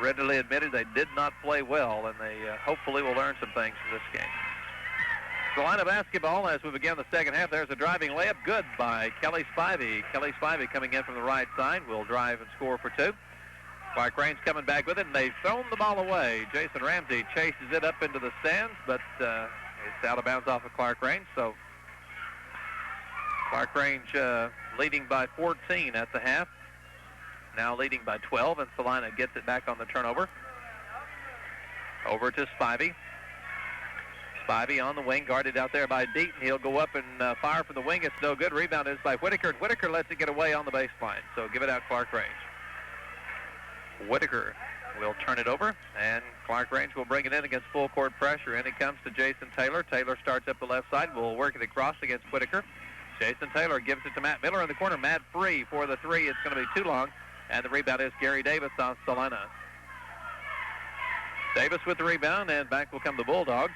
readily admitted they did not play well, and they hopefully will learn some things from this game. Celina basketball as we begin the second half. There's a driving layup, good by Kelly Spivey. Kelly Spivey coming in from the right side will drive and score for two. Clarkrange coming back with it, and they've thrown the ball away. Jason Ramsey chases it up into the stands, but it's out of bounds off of Clarkrange, so Clarkrange leading by 14 at the half. Now leading by 12, and Celina gets it back on the turnover. Over to Spivey. Spivey on the wing, guarded out there by Deaton. He'll go up and fire from the wing. It's no good. Rebound is by Whitaker. Whitaker lets it get away on the baseline, so give it out Clarkrange. Whitaker will turn it over, and Clarkrange will bring it in against full court pressure. In it comes to Jason Taylor. Taylor starts up the left side. Will work it across against Whitaker. Jason Taylor gives it to Matt Miller in the corner. Matt free for the three. It's going to be too long. And the rebound is Gary Davis on Celina. Davis with the rebound, and back will come the Bulldogs.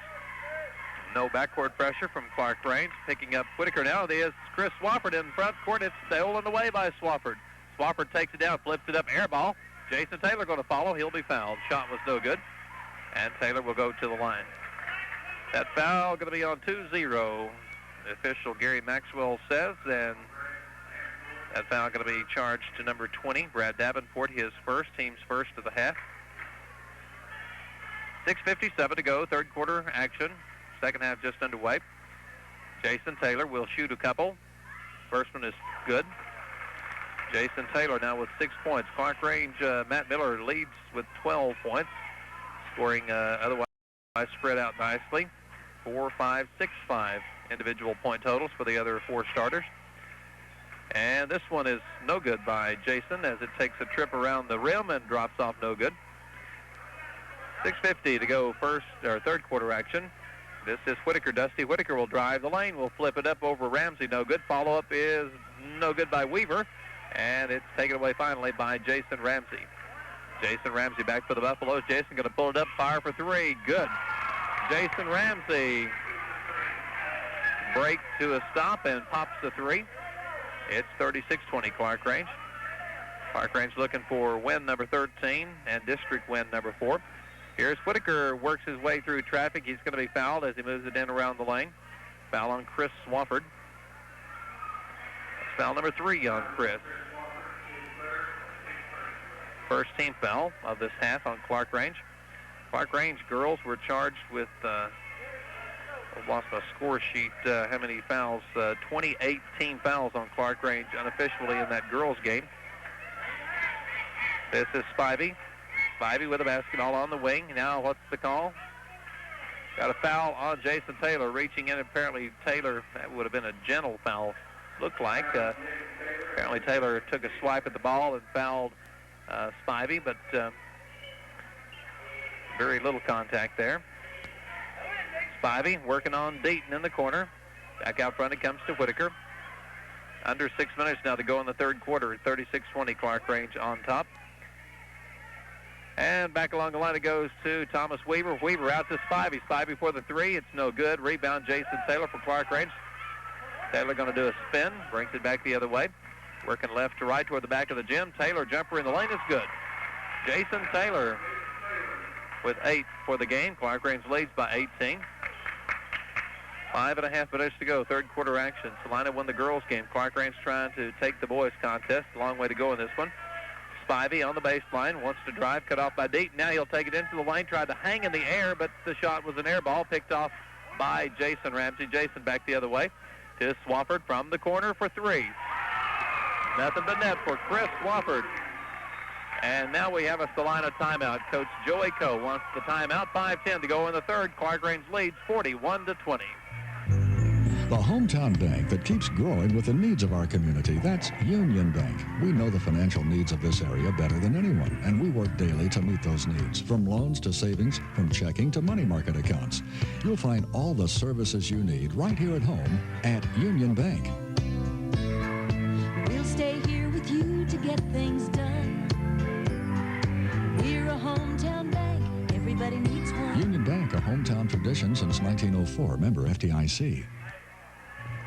No backcourt pressure from Clarkrange. Picking up Whitaker now. There's Chris Swafford in front court. It's stolen away by Swafford. Swafford takes it down, flips it up, air ball. Jason Taylor going to follow. He'll be fouled. Shot was no good. And Taylor will go to the line. That foul going to be on 2-0. The official Gary Maxwell says, and that foul going to be charged to number 20, Brad Davenport, his first, team's first of the half. 6:57 to go, third quarter action. Second half just underway. Jason Taylor will shoot a couple. First one is good. Jason Taylor now with 6 points. Clarkrange, Matt Miller leads with 12 points, scoring otherwise spread out nicely. 4, 5, 6, 5 individual point totals for the other four starters. And this one is no good by Jason as it takes a trip around the rim and drops off no good. 6:50 to go third quarter action. This is Whitaker. Dusty Whitaker will drive the lane, will flip it up over Ramsey, no good. Follow-up is no good by Weaver, and it's taken away finally by Jason Ramsey. Jason Ramsey back for the Buffaloes. Jason going to pull it up, fire for three, good. Jason Ramsey breaks to a stop and pops the three. It's 36-20 Clarkrange. Clarkrange looking for win number 13 and district win number 4. Here's Whitaker, works his way through traffic. He's going to be fouled as he moves it in around the lane. Foul on Chris Swafford. That's foul number 3 on Chris. First team foul of this half on Clarkrange. Clarkrange girls were charged with, I've lost my score sheet, how many fouls? 28 team fouls on Clarkrange unofficially in that girls game. This is Spivey. Spivey with a basketball on the wing. Now what's the call? Got a foul on Jason Taylor reaching in. Apparently Taylor, that would have been a gentle foul, looked like. Apparently Taylor took a swipe at the ball and fouled Spivey, but very little contact there. Spivey working on Deaton in the corner. Back out front it comes to Whitaker. Under 6 minutes now to go in the third quarter. 36-20 Clarkrange on top. And back along the line it goes to Thomas Weaver. Weaver out to Spivey. Spivey for the three. It's no good. Rebound Jason Taylor for Clarkrange. Taylor going to do a spin. Brings it back the other way. Working left to right toward the back of the gym. Taylor jumper in the lane is good. Jason Taylor with 8 for the game. Clarkrange leads by 18. 5.5 minutes to go, third quarter action. Celina won the girls' game. Clarkrange trying to take the boys' contest. A long way to go in this one. Spivey on the baseline, wants to drive, cut off by Deaton. Now he'll take it into the lane, tried to hang in the air, but the shot was an air ball, picked off by Jason Ramsey. Jason back the other way to Swafford from the corner for three. Nothing but net for Chris Swafford. And now we have a Celina timeout. Coach Joey Coe wants the timeout. 5:10 to go in the third. Clarkrange leads 41-20. The hometown bank that keeps growing with the needs of our community, that's Union Bank. We know the financial needs of this area better than anyone, and we work daily to meet those needs, from loans to savings, from checking to money market accounts. You'll find all the services you need right here at home at Union Bank. We'll stay here with you to get things done. We're a hometown bank. Everybody needs one. Union Bank, a hometown tradition since 1904. Member FDIC.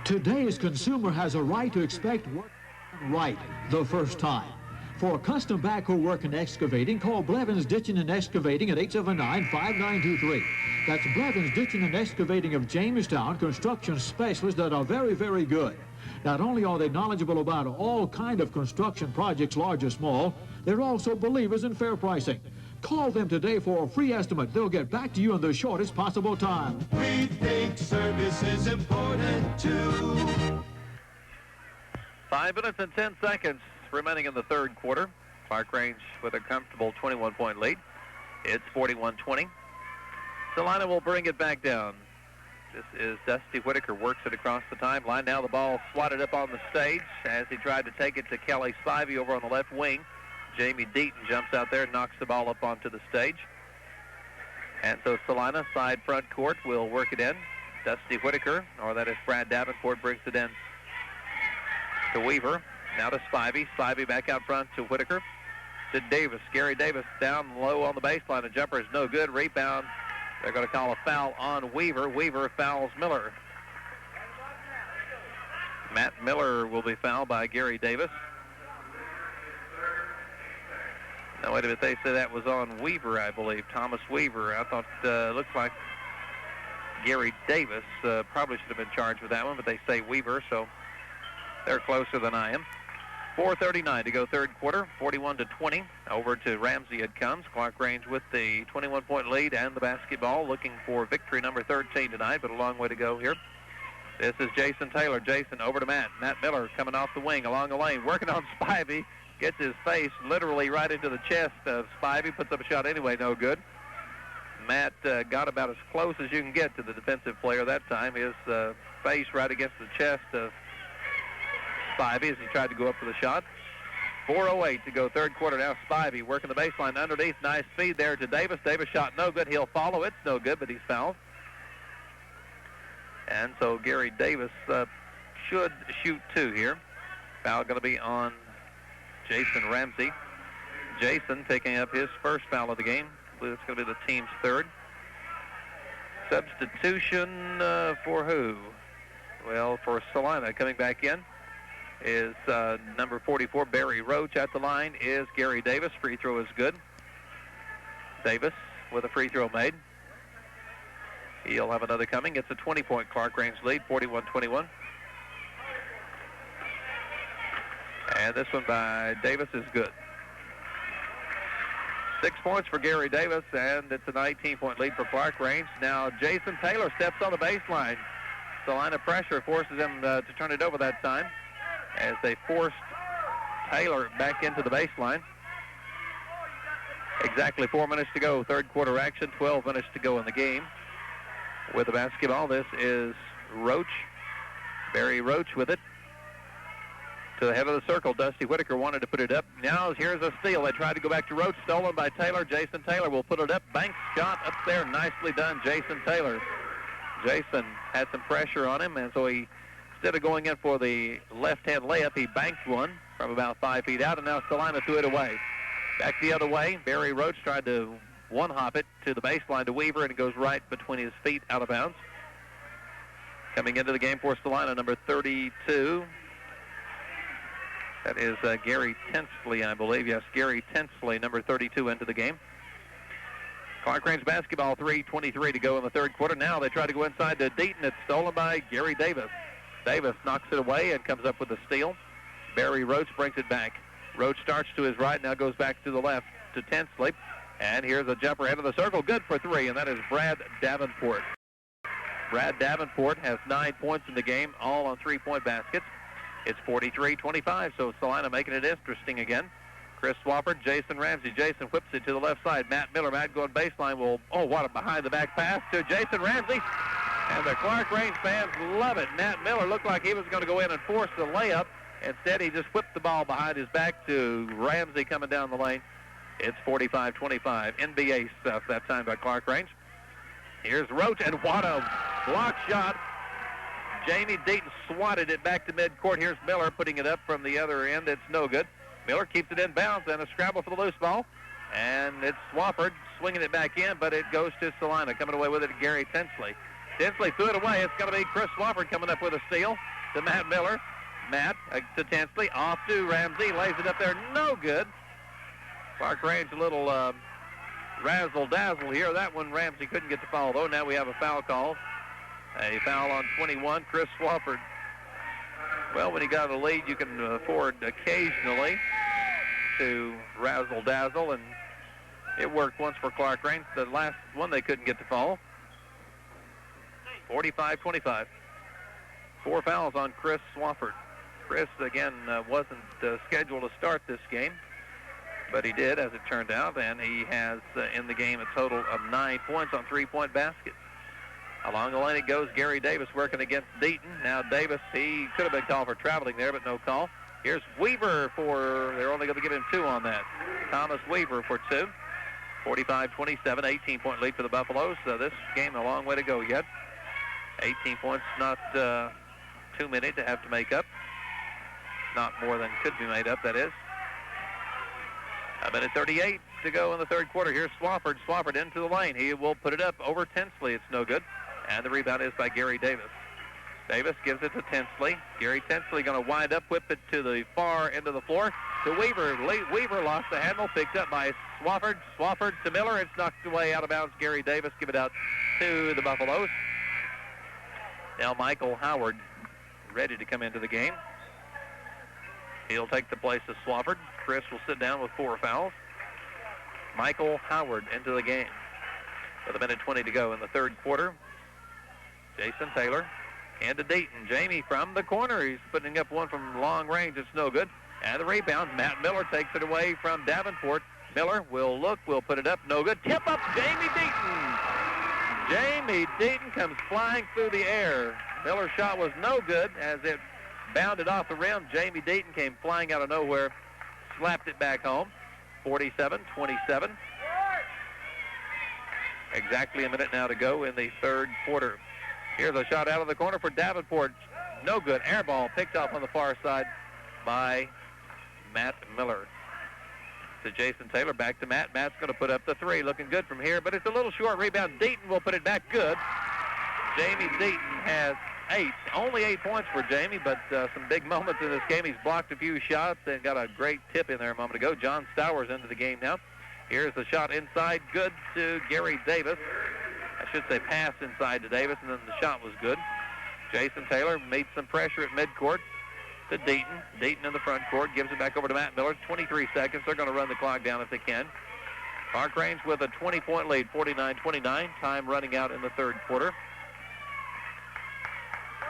Today's consumer has a right to expect work right the first time. For custom backhoe work and excavating, call Blevins Ditching and Excavating at 879-5923. That's Blevins Ditching and Excavating of Jamestown, construction specialists that are very, very good. Not only are they knowledgeable about all kind of construction projects, large or small, they're also believers in fair pricing. Call them today for a free estimate. They'll get back to you in the shortest possible time. We think service is important too. 5 minutes and 10 seconds remaining in the third quarter. Clarkrange with a comfortable 21-point lead. It's 41-20. Celina will bring it back down. This is Dusty Whitaker, works it across the timeline. Now the ball swatted up on the stage as he tried to take it to Kelly Spivey over on the left wing. Jamie Deaton jumps out there and knocks the ball up onto the stage. And so Celina, side front court, will work it in. Dusty Whitaker, or that is Brad Davenport, brings it in to Weaver. Now to Spivey. Spivey back out front to Whitaker. To Davis. Gary Davis down low on the baseline. The jumper is no good. Rebound. They're going to call a foul on Weaver. Weaver fouls Miller. Matt Miller will be fouled by Gary Davis. Now, wait a minute. They say that was on Weaver, I believe. Thomas Weaver. I thought it looked like Gary Davis probably should have been charged with that one, but they say Weaver, so they're closer than I am. 4:39 to go third quarter, 41-20. Over to Ramsey it comes. Clarkrange with the 21-point lead and the basketball, looking for victory number 13 tonight, but a long way to go here. This is Jason Taylor. Jason over to Matt. Matt Miller coming off the wing along the lane, working on Spivey. Gets his face literally right into the chest of Spivey. Puts up a shot anyway, no good. Matt got about as close as you can get to the defensive player that time. His face right against the chest of Spivey as he tried to go up for the shot. 4:08 to go third quarter. Now Spivey working the baseline underneath. Nice feed there to Davis. Davis shot no good. He'll follow. It's no good, but he's fouled. And so Gary Davis should shoot two here. Foul going to be on Jason Ramsey. Jason picking up his first foul of the game. I believe it's going to be the team's third. Substitution for who? Well, for Celina coming back in is number 44, Barry Roach. At the line is Gary Davis. Free throw is good. Davis with a free throw made. He'll have another coming. It's a 20-point Clarkrange lead, 41-21. And this one by Davis is good. 6 points for Gary Davis, and it's a 19-point lead for Clarkrange. Now Jason Taylor steps on the baseline. Celina pressure forces him to turn it over that time as they forced Taylor back into the baseline. Exactly 4 minutes to go, third quarter action, 12 minutes to go in the game. With the basketball, this is Roach. Barry Roach with it. To the head of the circle, Dusty Whitaker wanted to put it up. Now here's a steal. They tried to go back to Roach, stolen by Taylor. Jason Taylor will put it up. Banks shot up there. Nicely done, Jason Taylor. Jason had some pressure on him, and so he, instead of going in for the left-hand layup, he banked one from about 5 feet out, and now Celina threw it away. Back the other way, Barry Roach tried to one-hop it to the baseline to Weaver, and it goes right between his feet out of bounds. Coming into the game for Celina, number 32. That is Gary Tensley, I believe. Yes, Gary Tensley, number 32, into the game. Clarkrange basketball, 3:23 to go in the third quarter. Now they try to go inside to Deaton. It's stolen by Gary Davis. Davis knocks it away and comes up with a steal. Barry Roach brings it back. Roach starts to his right, now goes back to the left to Tinsley. And here's a jumper head of the circle. Good for three, and that is Brad Davenport. Brad Davenport has 9 points in the game, all on three-point baskets. It's 43-25, so Celina making it interesting again. Chris Swafford, Jason Ramsey. Jason whips it to the left side. Matt Miller, Matt going baseline. What a behind-the-back pass to Jason Ramsey. And the Clarkrange fans love it. Matt Miller looked like he was going to go in and force the layup. Instead, he just whipped the ball behind his back to Ramsey coming down the lane. It's 45-25. NBA stuff that time by Clarkrange. Here's Roach, and what a block shot. Jamie Deaton swatted it back to midcourt. Here's Miller putting it up from the other end. It's no good. Miller keeps it in bounds, and a scramble for the loose ball. And it's Swafford swinging it back in, but it goes to Celina. Coming away with it, Gary Tinsley. Tinsley threw it away. It's going to be Chris Swafford coming up with a steal to Matt Miller. Matt to Tinsley, off to Ramsey, lays it up there, no good. Clarkrange a little razzle-dazzle here. That one Ramsey couldn't get the foul, though. Now we have a foul call. A foul on 21, Chris Swafford. Well, when you got a lead, you can afford occasionally to razzle-dazzle, and it worked once for Clarkrange. The last one they couldn't get the foul. 45-25. 4 fouls on Chris Swafford. Chris, again, wasn't scheduled to start this game, but he did, as it turned out, and he has in the game a total of 9 points on three-point baskets. Along the lane it goes, Gary Davis working against Deaton. Now Davis, he could have been called for traveling there, but no call. Here's Weaver they're only going to give him 2 on that. Thomas Weaver for 2. 45-27, 18-point lead for the Buffaloes. This game a long way to go yet. 18 points, not too many to have to make up. Not more than could be made up, that is. A minute 38 to go in the third quarter. Here's Swafford. Swafford into the lane. He will put it up over Tinsley. It's no good. And the rebound is by Gary Davis. Davis gives it to Tinsley. Gary Tinsley going to wind up, whip it to the far end of the floor to Weaver. Weaver lost the handle, picked up by Swafford. Swafford to Miller. It's knocked away out of bounds. Gary Davis give it out to the Buffaloes. Now Michael Howard ready to come into the game. He'll take the place of Swafford. Chris will sit down with 4 fouls. Michael Howard into the game with a minute 20 to go in the third quarter. Jason Taylor and to Deaton. Jamie from the corner. He's putting up one from long range. It's no good. And the rebound. Matt Miller takes it away from Davenport. Miller will look, will put it up. No good. Tip up Jamie Deaton. Jamie Deaton comes flying through the air. Miller's shot was no good as it bounded off the rim. Jamie Deaton came flying out of nowhere, slapped it back home. 47-27. Exactly a minute now to go in the third quarter. Here's a shot out of the corner for Davenport. No good. Air ball picked off on the far side by Matt Miller. To Jason Taylor, back to Matt. Matt's going to put up the 3. Looking good from here, but it's a little short rebound. Deaton will put it back good. Jamie Deaton has 8. Only 8 points for Jamie, but some big moments in this game. He's blocked a few shots and got a great tip in there a moment ago. John Stowers into the game now. Here's the shot inside. Good to Gary Davis. I should say pass inside to Davis, and then the shot was good. Jason Taylor made some pressure at midcourt to Deaton. Deaton in the front court gives it back over to Matt Miller. 23 seconds. They're going to run the clock down if they can. Clarkrange with a 20-point lead, 49-29. Time running out in the third quarter.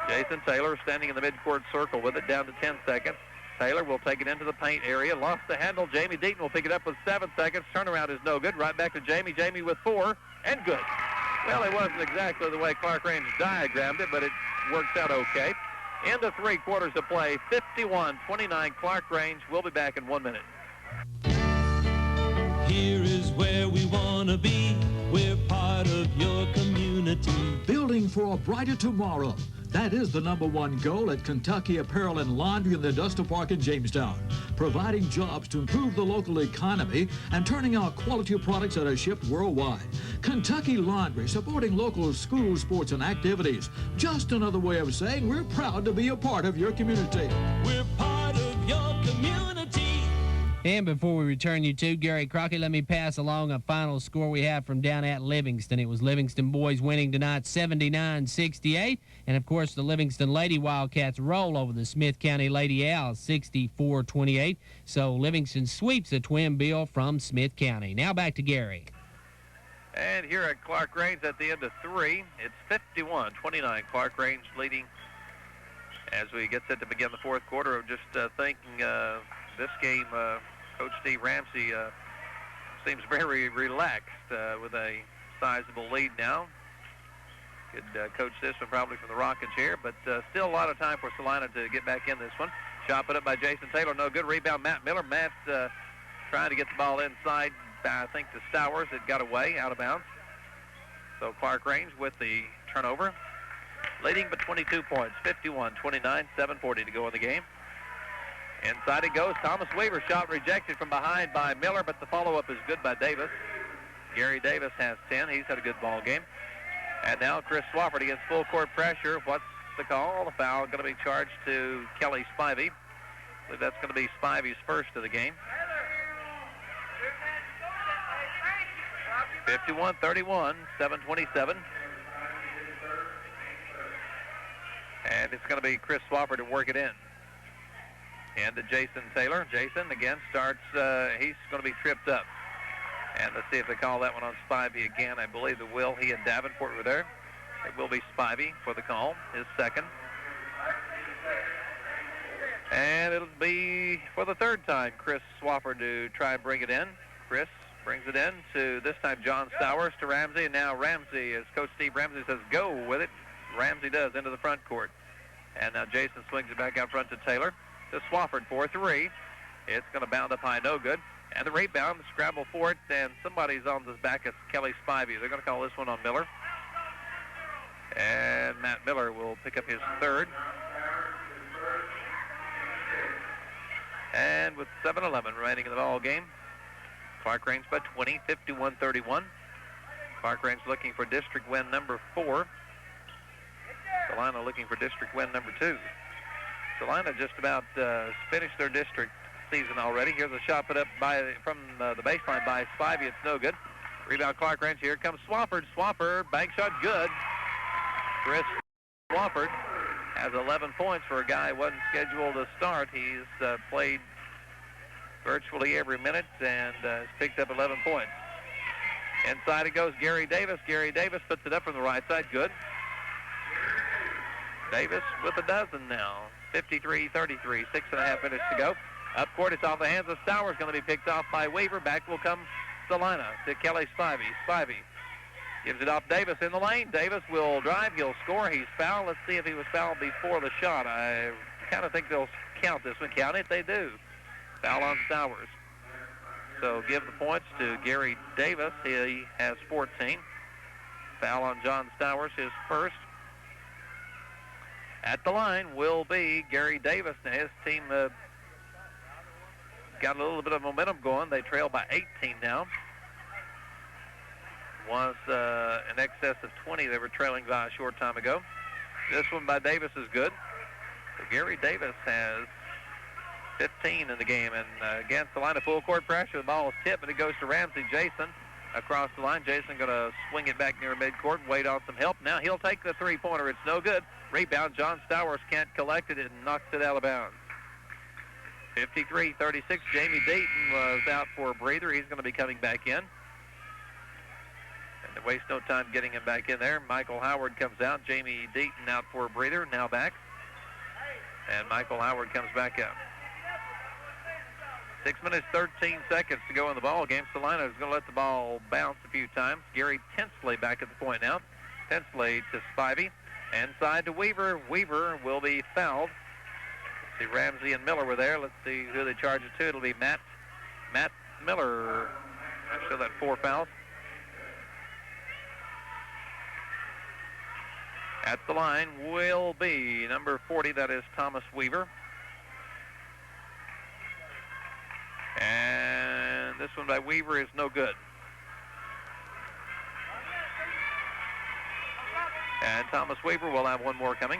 Jason Taylor standing in the midcourt circle with it, down to 10 seconds. Taylor will take it into the paint area. Lost the handle. Jamie Deaton will pick it up with 7 seconds. Turnaround is no good. Right back to Jamie. Jamie with 4, and good. Well, it wasn't exactly the way Clarkrange diagrammed it, but it works out okay. Into 3 quarters of play, 51-29 Clarkrange. We'll be back in 1 minute. Here is where we want to be. We're part of your community. Building for a brighter tomorrow. That is the #1 goal at Kentucky Apparel and Laundry in the Industrial Park in Jamestown. Providing jobs to improve the local economy and turning out quality products that are shipped worldwide. Kentucky Laundry, supporting local schools, sports, and activities. Just another way of saying we're proud to be a part of your community. We're part of your community. And before we return you to Gary Crockett, let me pass along a final score we have from down at Livingston. It was Livingston boys winning tonight 79-68. And, of course, the Livingston Lady Wildcats roll over the Smith County Lady Owls 64-28. So Livingston sweeps a twin bill from Smith County. Now back to Gary. And here at Clarkrange at the end of 3, it's 51-29. Clarkrange leading as we get set to begin the fourth quarter. Of just thinking this game, Coach Steve Ramsey seems very relaxed with a sizable lead now. Could coach this one probably from the rocking chair, but still a lot of time for Celina to get back in this one. Shot put up by Jason Taylor. No good. Rebound, Matt Miller. Matt trying to get the ball inside, I think, to Stowers. It got away, out of bounds. So Clarkrange with the turnover, leading by 22 points, 51-29, 7:40 to go in the game. Inside it goes. Thomas Weaver, shot rejected from behind by Miller, but the follow-up is good by Davis. Gary Davis has 10. He's had a good ball game. And now Chris Swafford against full court pressure. What's the call? The foul going to be charged to Kelly Spivey. I believe that's going to be Spivey's first of the game. 51-31, 7:27. And it's going to be Chris Swafford to work it in. And to Jason Taylor. Jason again starts, he's going to be tripped up. And let's see if they call that one on Spivey again. I believe they will. He and Davenport were there. It will be Spivey for the call, his second. And it'll be for the third time Chris Swafford to try and bring it in. Chris brings it in to this time John Stowers to Ramsey. And now Ramsey, as Coach Steve Ramsey says, go with it. Ramsey does into the front court. And now Jason swings it back out front to Taylor. To Swafford for 3. It's going to bound up high, no good. And the rebound, the scramble for it, and somebody's on the back of Kelly Spivey. They're going to call this one on Miller. And Matt Miller will pick up his third. And with 7:11 remaining in the ball game, Clarkrange by 20, 51-31. Clarkrange looking for district win number 4. Celina looking for district win number 2. Celina just about finished their district season already. Here's a shot put up from the baseline by Spivey. It's no good. Rebound Clarkrange. Here comes Swafford. Swafford, bank shot, good. Chris Swafford has 11 points for a guy who wasn't scheduled to start. He's played virtually every minute and has picked up 11 points. Inside it goes Gary Davis. Gary Davis puts it up from the right side. Good. Davis with a dozen now. 53-33, 6.5 minutes to go. Up court, it's off the hands of Stowers, going to be picked off by Weaver. Back will come Celina to Kelly Spivey. Spivey gives it off Davis in the lane. Davis will drive, he'll score, he's fouled. Let's see if he was fouled before the shot. I kind of think they'll count this one. Count it, they do. Foul on Stowers. So give the points to Gary Davis. He has 14. Foul on John Stowers, his first. At the line will be Gary Davis. Now his team got a little bit of momentum going. They trail by 18 now. Was in excess of 20 they were trailing by a short time ago. This one by Davis is good. So Gary Davis has 15 in the game. And against the line of full court pressure, the ball is tipped, but it goes to Ramsey. Jason across the line. Jason going to swing it back near midcourt, wait on some help. Now he'll take the three-pointer. It's no good. Rebound, John Stowers can't collect it and knocks it out of bounds. 53-36, Jamie Deaton was out for a breather. He's going to be coming back in. And they waste no time getting him back in there. Michael Howard comes out. Jamie Deaton out for a breather, now back. And Michael Howard comes back out. 6 minutes, 13 seconds to go in the ball game. Celina is going to let the ball bounce a few times. Gary Tinsley back at the point now. Tinsley to Spivey. Inside to Weaver. Weaver will be fouled. Let's see, Ramsey and Miller were there. Let's see who they charge it to. It'll be Matt Miller. I'm sure that 4 fouls. At the line will be number 40. That is Thomas Weaver. And this one by Weaver is no good. And Thomas Weaver will have one more coming.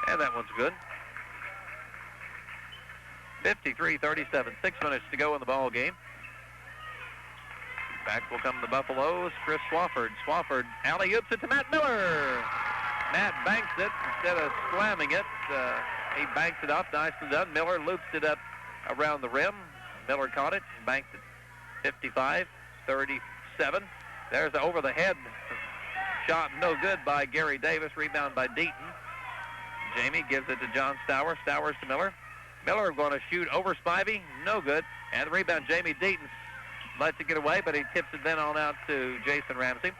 And that one's good. 53-37. 6 minutes to go in the ball game. Back will come the Buffaloes. Chris Swafford. Swafford alley-oops it to Matt Miller. Matt banks it instead of slamming it. He banks it up. Nicely done. Miller loops it up around the rim. Miller caught it and banked it. 55-37. There's the over-the-head shot. No good by Gary Davis. Rebound by Deaton. Jamie gives it to John Stowers. Stowers to Miller. Miller going to shoot over Spivey. No good. And the rebound, Jamie Deaton lets it get away, but he tips it then on out to Jason Ramsey.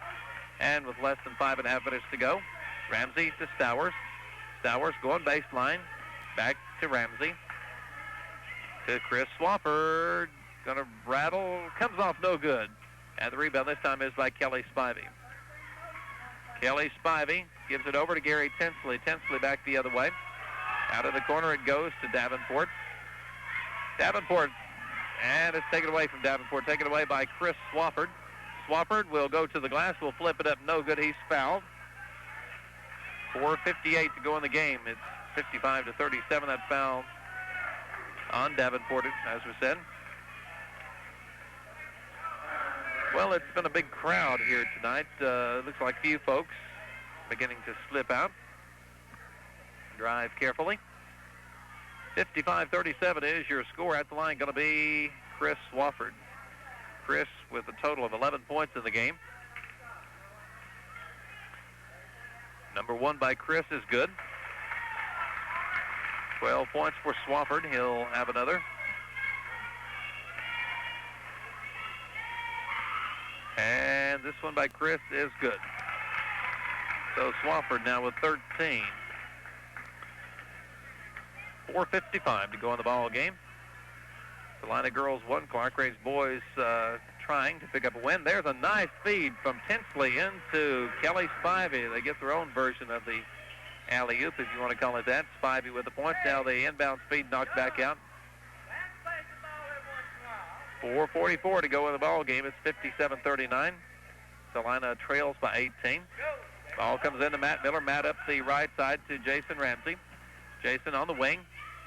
And with less than 5.5 minutes to go, Ramsey to Stowers. Stowers going baseline. Back to Ramsey. To Chris Swafford. Going to rattle. Comes off no good. And the rebound this time is by Kelly Spivey. Kelly Spivey gives it over to Gary Tinsley. Tinsley back the other way. Out of the corner it goes to Davenport. Davenport, and it's taken away from Davenport. Taken away by Chris Swafford. Swafford will go to the glass. Will flip it up. No good. He's fouled. 4:58 to go in the game. It's 55-37. That foul on Davenport, as we said. Well, it's been a big crowd here tonight. Looks like few folks beginning to slip out. Drive carefully. 55-37 is your score. At the line going to be Chris Swafford. Chris with a total of 11 points in the game. Number 1 by Chris is good. 12 points for Swafford. He'll have another. And this one by Chris is good. So Swafford now with 13. 4:55 to go in the ball game. Celina girls 1, Clarkrange boys trying to pick up a win. There's a nice feed from Tinsley into Kelly Spivey. They get their own version of the alley-oop, if you want to call it that. Spivey with the points. Now the inbound speed knocked back out. 4:44 to go in the ball game. It's 57-39. Celina trails by 18. Ball comes into Matt Miller. Matt up the right side to Jason Ramsey. Jason on the wing.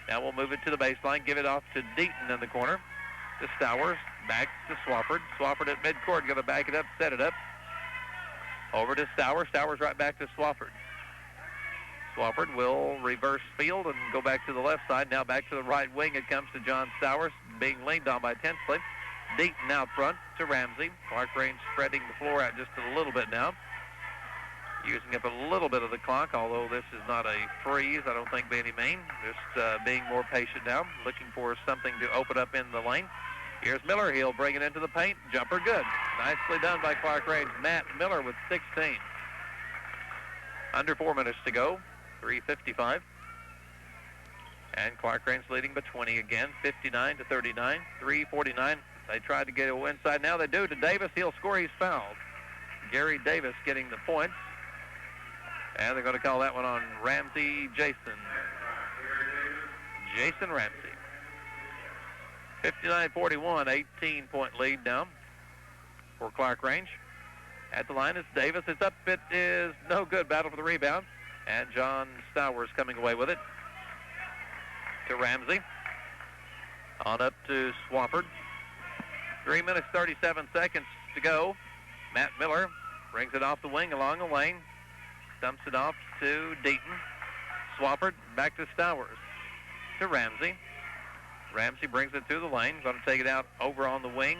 Now we'll move it to the baseline. Give it off to Deaton in the corner. To Stowers. Back to Swafford. Swafford at midcourt. Going to back it up, set it up. Over to Stowers. Stowers right back to Swafford. Swafford will reverse field and go back to the left side. Now back to the right wing. It comes to John Stowers, being leaned on by Tinsley. Deaton out front to Ramsey. Clarkrange spreading the floor out just a little bit now. Using up a little bit of the clock, although this is not a freeze, I don't think, by any means. Just being more patient now, looking for something to open up in the lane. Here's Miller. He'll bring it into the paint. Jumper good. Nicely done by Clarkrange. Matt Miller with 16. Under 4 minutes to go. 3:55. And Clarkrange leading by 20 again. 59-39. 3:49. They tried to get inside. Now they do to Davis. He'll score. He's fouled. Gary Davis getting the points. And they're going to call that one on Ramsey Jason. Jason Ramsey. 59-41, 18-point lead now for Clarkrange. At the line, it's Davis. It's up. It is no good. Battle for the rebound. And John Stowers coming away with it. To Ramsey. On up to Swafford. 3 minutes, 37 seconds to go. Matt Miller brings it off the wing along the lane. Dumps it off to Deaton. Swafford back to Stowers. To Ramsey. Ramsey brings it through the lane. Going to take it out over on the wing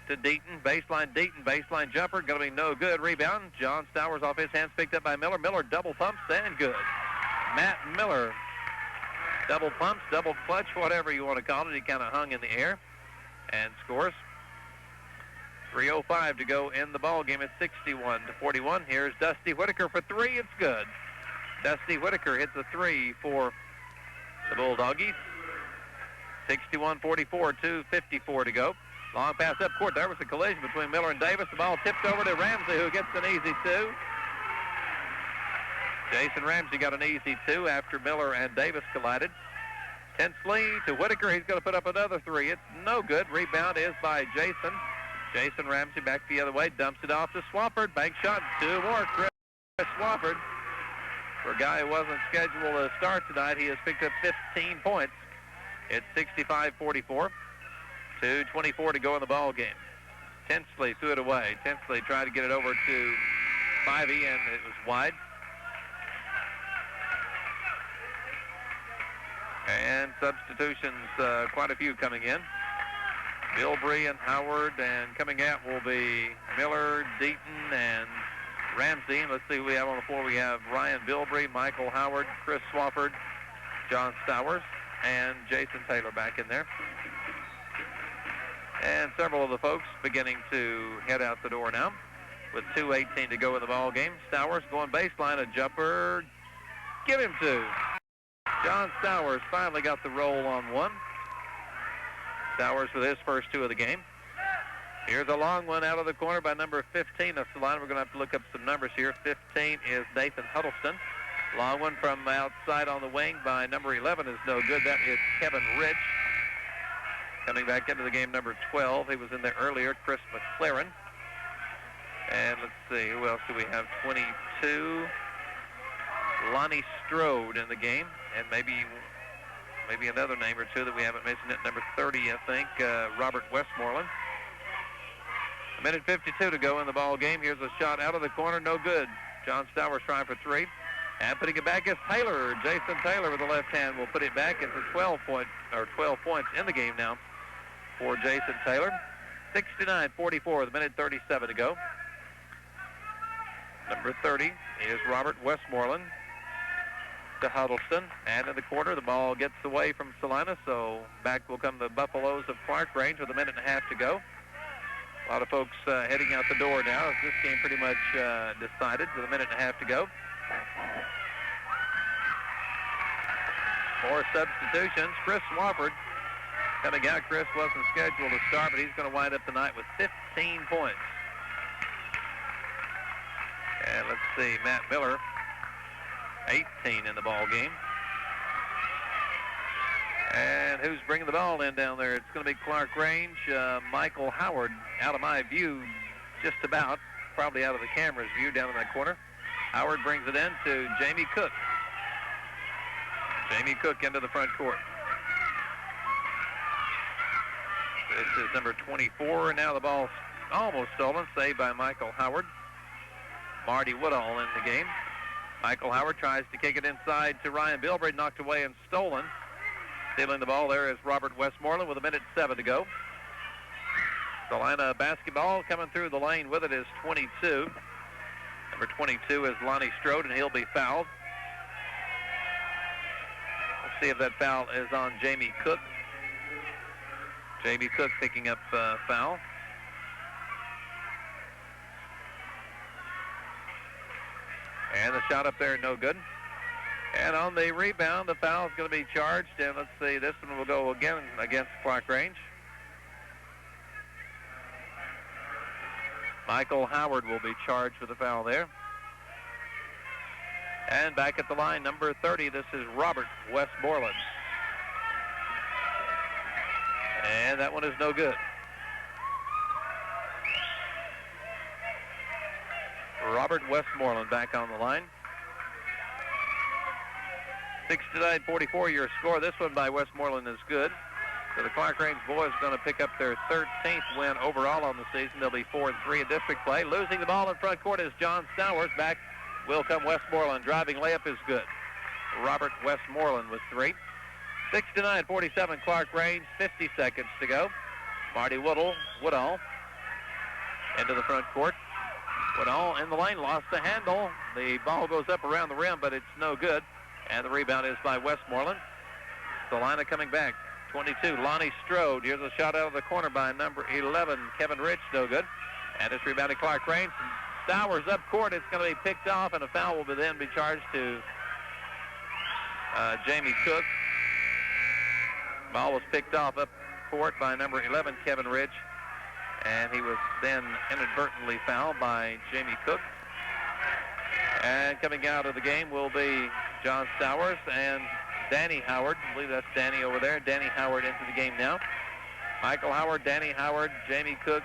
to Deaton. Baseline jumper. Going to be no good. Rebound. John Stowers off his hands. Picked up by Miller. Miller double pumps and good. Matt Miller double pumps, double clutch, whatever you want to call it. He kind of hung in the air and scores. 3:05 to go in the ball game. It's 61-41. Here's Dusty Whitaker for 3. It's good. Dusty Whitaker hits a 3 for the Bulldoggies. 61-44, 2:54 to go. Long pass up court. There was a collision between Miller and Davis. The ball tipped over to Ramsey, who gets an easy 2. Jason Ramsey got an easy 2 after Miller and Davis collided. Tinsley to Whitaker. He's going to put up another 3. It's no good. Rebound is by Jason. Jason Ramsey back the other way. Dumps it off to Swafford. Bank shot. 2 more. Chris Swafford. For a guy who wasn't scheduled to start tonight, he has picked up 15 points. It's 65-44. 2:24 to go in the ball game. Tinsley threw it away. Tinsley tried to get it over to Spivey, and it was wide. And substitutions, quite a few coming in. Bilbrey and Howard, and coming out will be Miller, Deaton, and Ramsey. And let's see who we have on the floor. We have Ryan Bilbrey, Michael Howard, Chris Swafford, John Stowers, and Jason Taylor back in there. And several of the folks beginning to head out the door now with 2:18 to go in the ball game. Stowers going baseline, a jumper. Give him two. John Stowers finally got the roll on one. Stowers with his first two of the game. Here's a long one out of the corner by number 15 of Celina. We're going to have to look up some numbers here. 15 is Nathan Huddleston. Long one from outside on the wing by number 11 is no good. That is Kevin Rich. Coming back into the game, number 12. He was in there earlier, Chris McLaren. And let's see, who else do we have? 22. Lonnie Strode in the game. And maybe another name or two that we haven't mentioned at number 30, I think, Robert Westmoreland. 1:52 to go in the ball game. Here's a shot out of the corner, no good. John Stowers trying for three. And putting it back is Taylor. Jason Taylor with the left hand will put it back. It's a 12 points in the game now for Jason Taylor. 69-44 with 1:37 to go. Number 30 is Robert Westmoreland to Huddleston. And in the corner, the ball gets away from Celina, so back will come the Buffaloes of Clarkrange with 1.5 to go. A lot of folks heading out the door now as this game pretty much decided with 1.5 to go. More substitutions. Chris Swafford coming out. Chris wasn't scheduled to start, but he's going to wind up tonight with 15 points. And let's see, Matt Miller, 18 in the ball game. And who's bringing the ball in down there? It's going to be Clarkrange. Michael Howard out of my view, just about, probably out of the camera's view down in that corner. Howard brings it in to Jamie Cook. Jamie Cook into the front court. This is number 24, and now the ball's almost stolen, saved by Michael Howard. Marty Woodall in the game. Michael Howard tries to kick it inside to Ryan Bilbrey, knocked away and stolen. Stealing the ball there is Robert Westmoreland with 1:07 to go. Celina basketball coming through the lane with it is 22. Number 22 is Lonnie Strode, and he'll be fouled. Let's see if that foul is on Jamie Cook. Jamie Cook picking up foul. And the shot up there, no good. And on the rebound, the foul is going to be charged. And let's see, this one will go again against Clarkrange. Michael Howard will be charged with the foul there. And back at the line, number 30, this is Robert Westmoreland. And that one is no good. Robert Westmoreland back on the line. 69-44 your score. This one by Westmoreland is good. So the Clarkrange boys are going to pick up their 13th win overall on the season. They'll be 4-3 in district play. Losing the ball in front court is John Stowers. Back will come Westmoreland. Driving layup is good. Robert Westmoreland with three. 69-47 Clarkrange. 50 seconds to go. Marty Woodall into the front court. Woodall in the lane, lost the handle. The ball goes up around the rim, but it's no good. And the rebound is by Westmoreland. Celina coming back. 22, Lonnie Strode. Here's a shot out of the corner by number 11, Kevin Rich. No good. And it's rebounded Clarkrange. Stowers up court. It's going to be picked off, and a foul will then be charged to Jamie Cook. Ball was picked off up court by number 11, Kevin Rich. And he was then inadvertently fouled by Jamie Cook. And coming out of the game will be John Stowers and Danny Howard. I believe that's Danny over there. Danny Howard into the game now. Michael Howard, Danny Howard, Jamie Cook,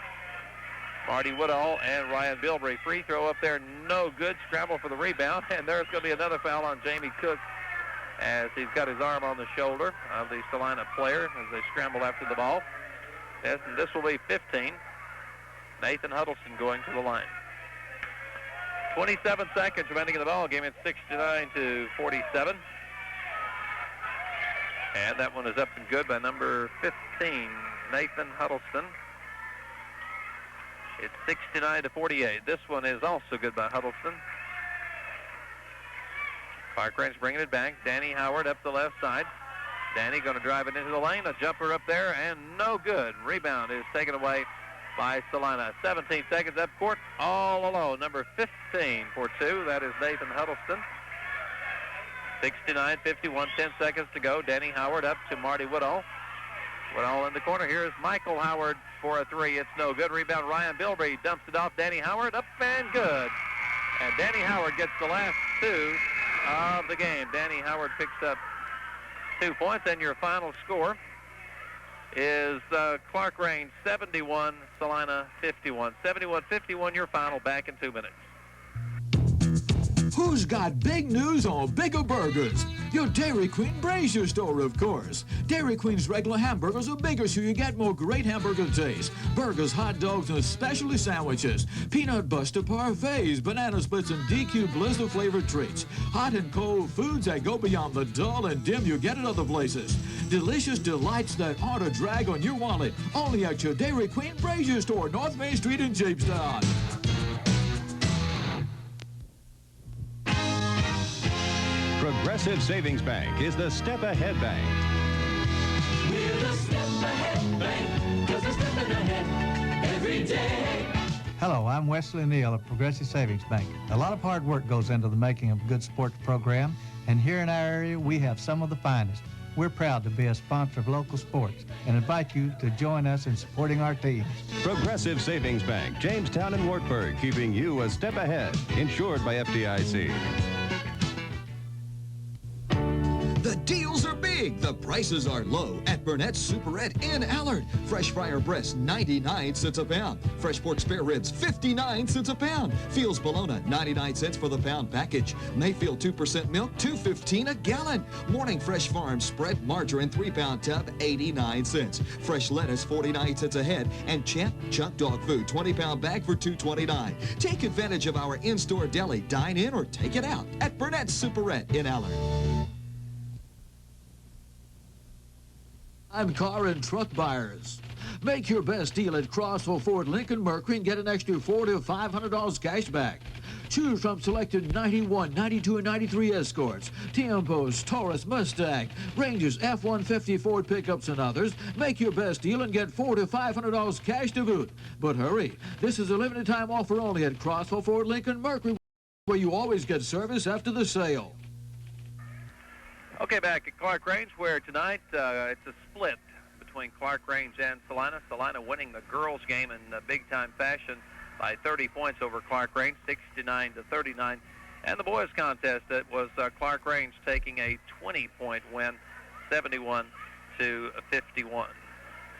Marty Woodall, and Ryan Bilbrey. Free throw up there, no good. Scramble for the rebound, and there's going to be another foul on Jamie Cook. as he's got his arm on the shoulder of the Celina player as they scramble after the ball. And this will be 15. Nathan Huddleston going to the line. 27 seconds remaining in the ball game. It's 69-47. And that one is up and good by number 15, Nathan Huddleston. It's 69-48. This one is also good by Huddleston. Clarkrange bringing it back. Danny Howard up the left side. Danny going to drive it into the lane. A jumper up there, and no good. Rebound is taken away by Celina. 17 seconds up court, all alone. Number 15 for two. That is Nathan Huddleston. 69-51, 10 seconds to go. Danny Howard up to Marty Woodall. Woodall in the corner. Here's Michael Howard for a three. It's no good. Rebound, Ryan Bilbrey dumps it off. Danny Howard up and good. And Danny Howard gets the last two of the game. Danny Howard picks up 2 points, and your final score is Clarkrange 71, Celina 51. 71-51, your final, back in 2 minutes. Who's got big news on bigger burgers? Your Dairy Queen Brazier store, of course. Dairy Queen's regular hamburgers are bigger, so you get more great hamburger taste. Burgers, hot dogs, and specialty sandwiches. Peanut Buster parfaits, banana splits, and DQ blizzard-flavored treats. Hot and cold foods that go beyond the dull and dim you get at other places. Delicious delights that aren't a drag on your wallet. Only at your Dairy Queen Brazier store, North Main Street in Jamestown. Progressive Savings Bank is the Step Ahead Bank. We're the Step Ahead Bank, 'cause we're stepping ahead every day. Hello, I'm Wesley Neal of Progressive Savings Bank. A lot of hard work goes into the making of a good sports program, and here in our area, we have some of the finest. We're proud to be a sponsor of local sports and invite you to join us in supporting our teams. Progressive Savings Bank, Jamestown and Wartburg, keeping you a step ahead. Insured by FDIC. The deals are big, the prices are low at Burnett's Superette in Allard. Fresh fryer breasts, 99 cents a pound. Fresh pork spare ribs, 59 cents a pound. Fields bologna, 99 cents for the pound package. Mayfield 2% milk, $2.15 a gallon. Morning Fresh Farm spread margarine, 3-pound tub, 89 cents. Fresh lettuce, 49 cents a head. And Champ Chunk Dog Food, 20-pound bag for $2.29. Take advantage of our in-store deli. Dine in or take it out at Burnett's Superette in Allard. I'm car and truck buyers. Make your best deal at Crossville Ford Lincoln Mercury and get an extra $400 to $500 cash back. Choose from selected 91, 92, and 93 Escorts, Tempos, Taurus, Mustang, Rangers, F-150 Ford pickups, and others. Make your best deal and get $400 to $500 cash to boot. But hurry, this is a limited time offer only at Crossville Ford Lincoln Mercury, where you always get service after the sale. Okay, back at Clarkrange, where tonight it's a split between Clarkrange and Celina. Celina winning the girls' game in big-time fashion by 30 points over Clarkrange, 69-39. And the boys' contest, it was Clarkrange taking a 20-point win, 71-51.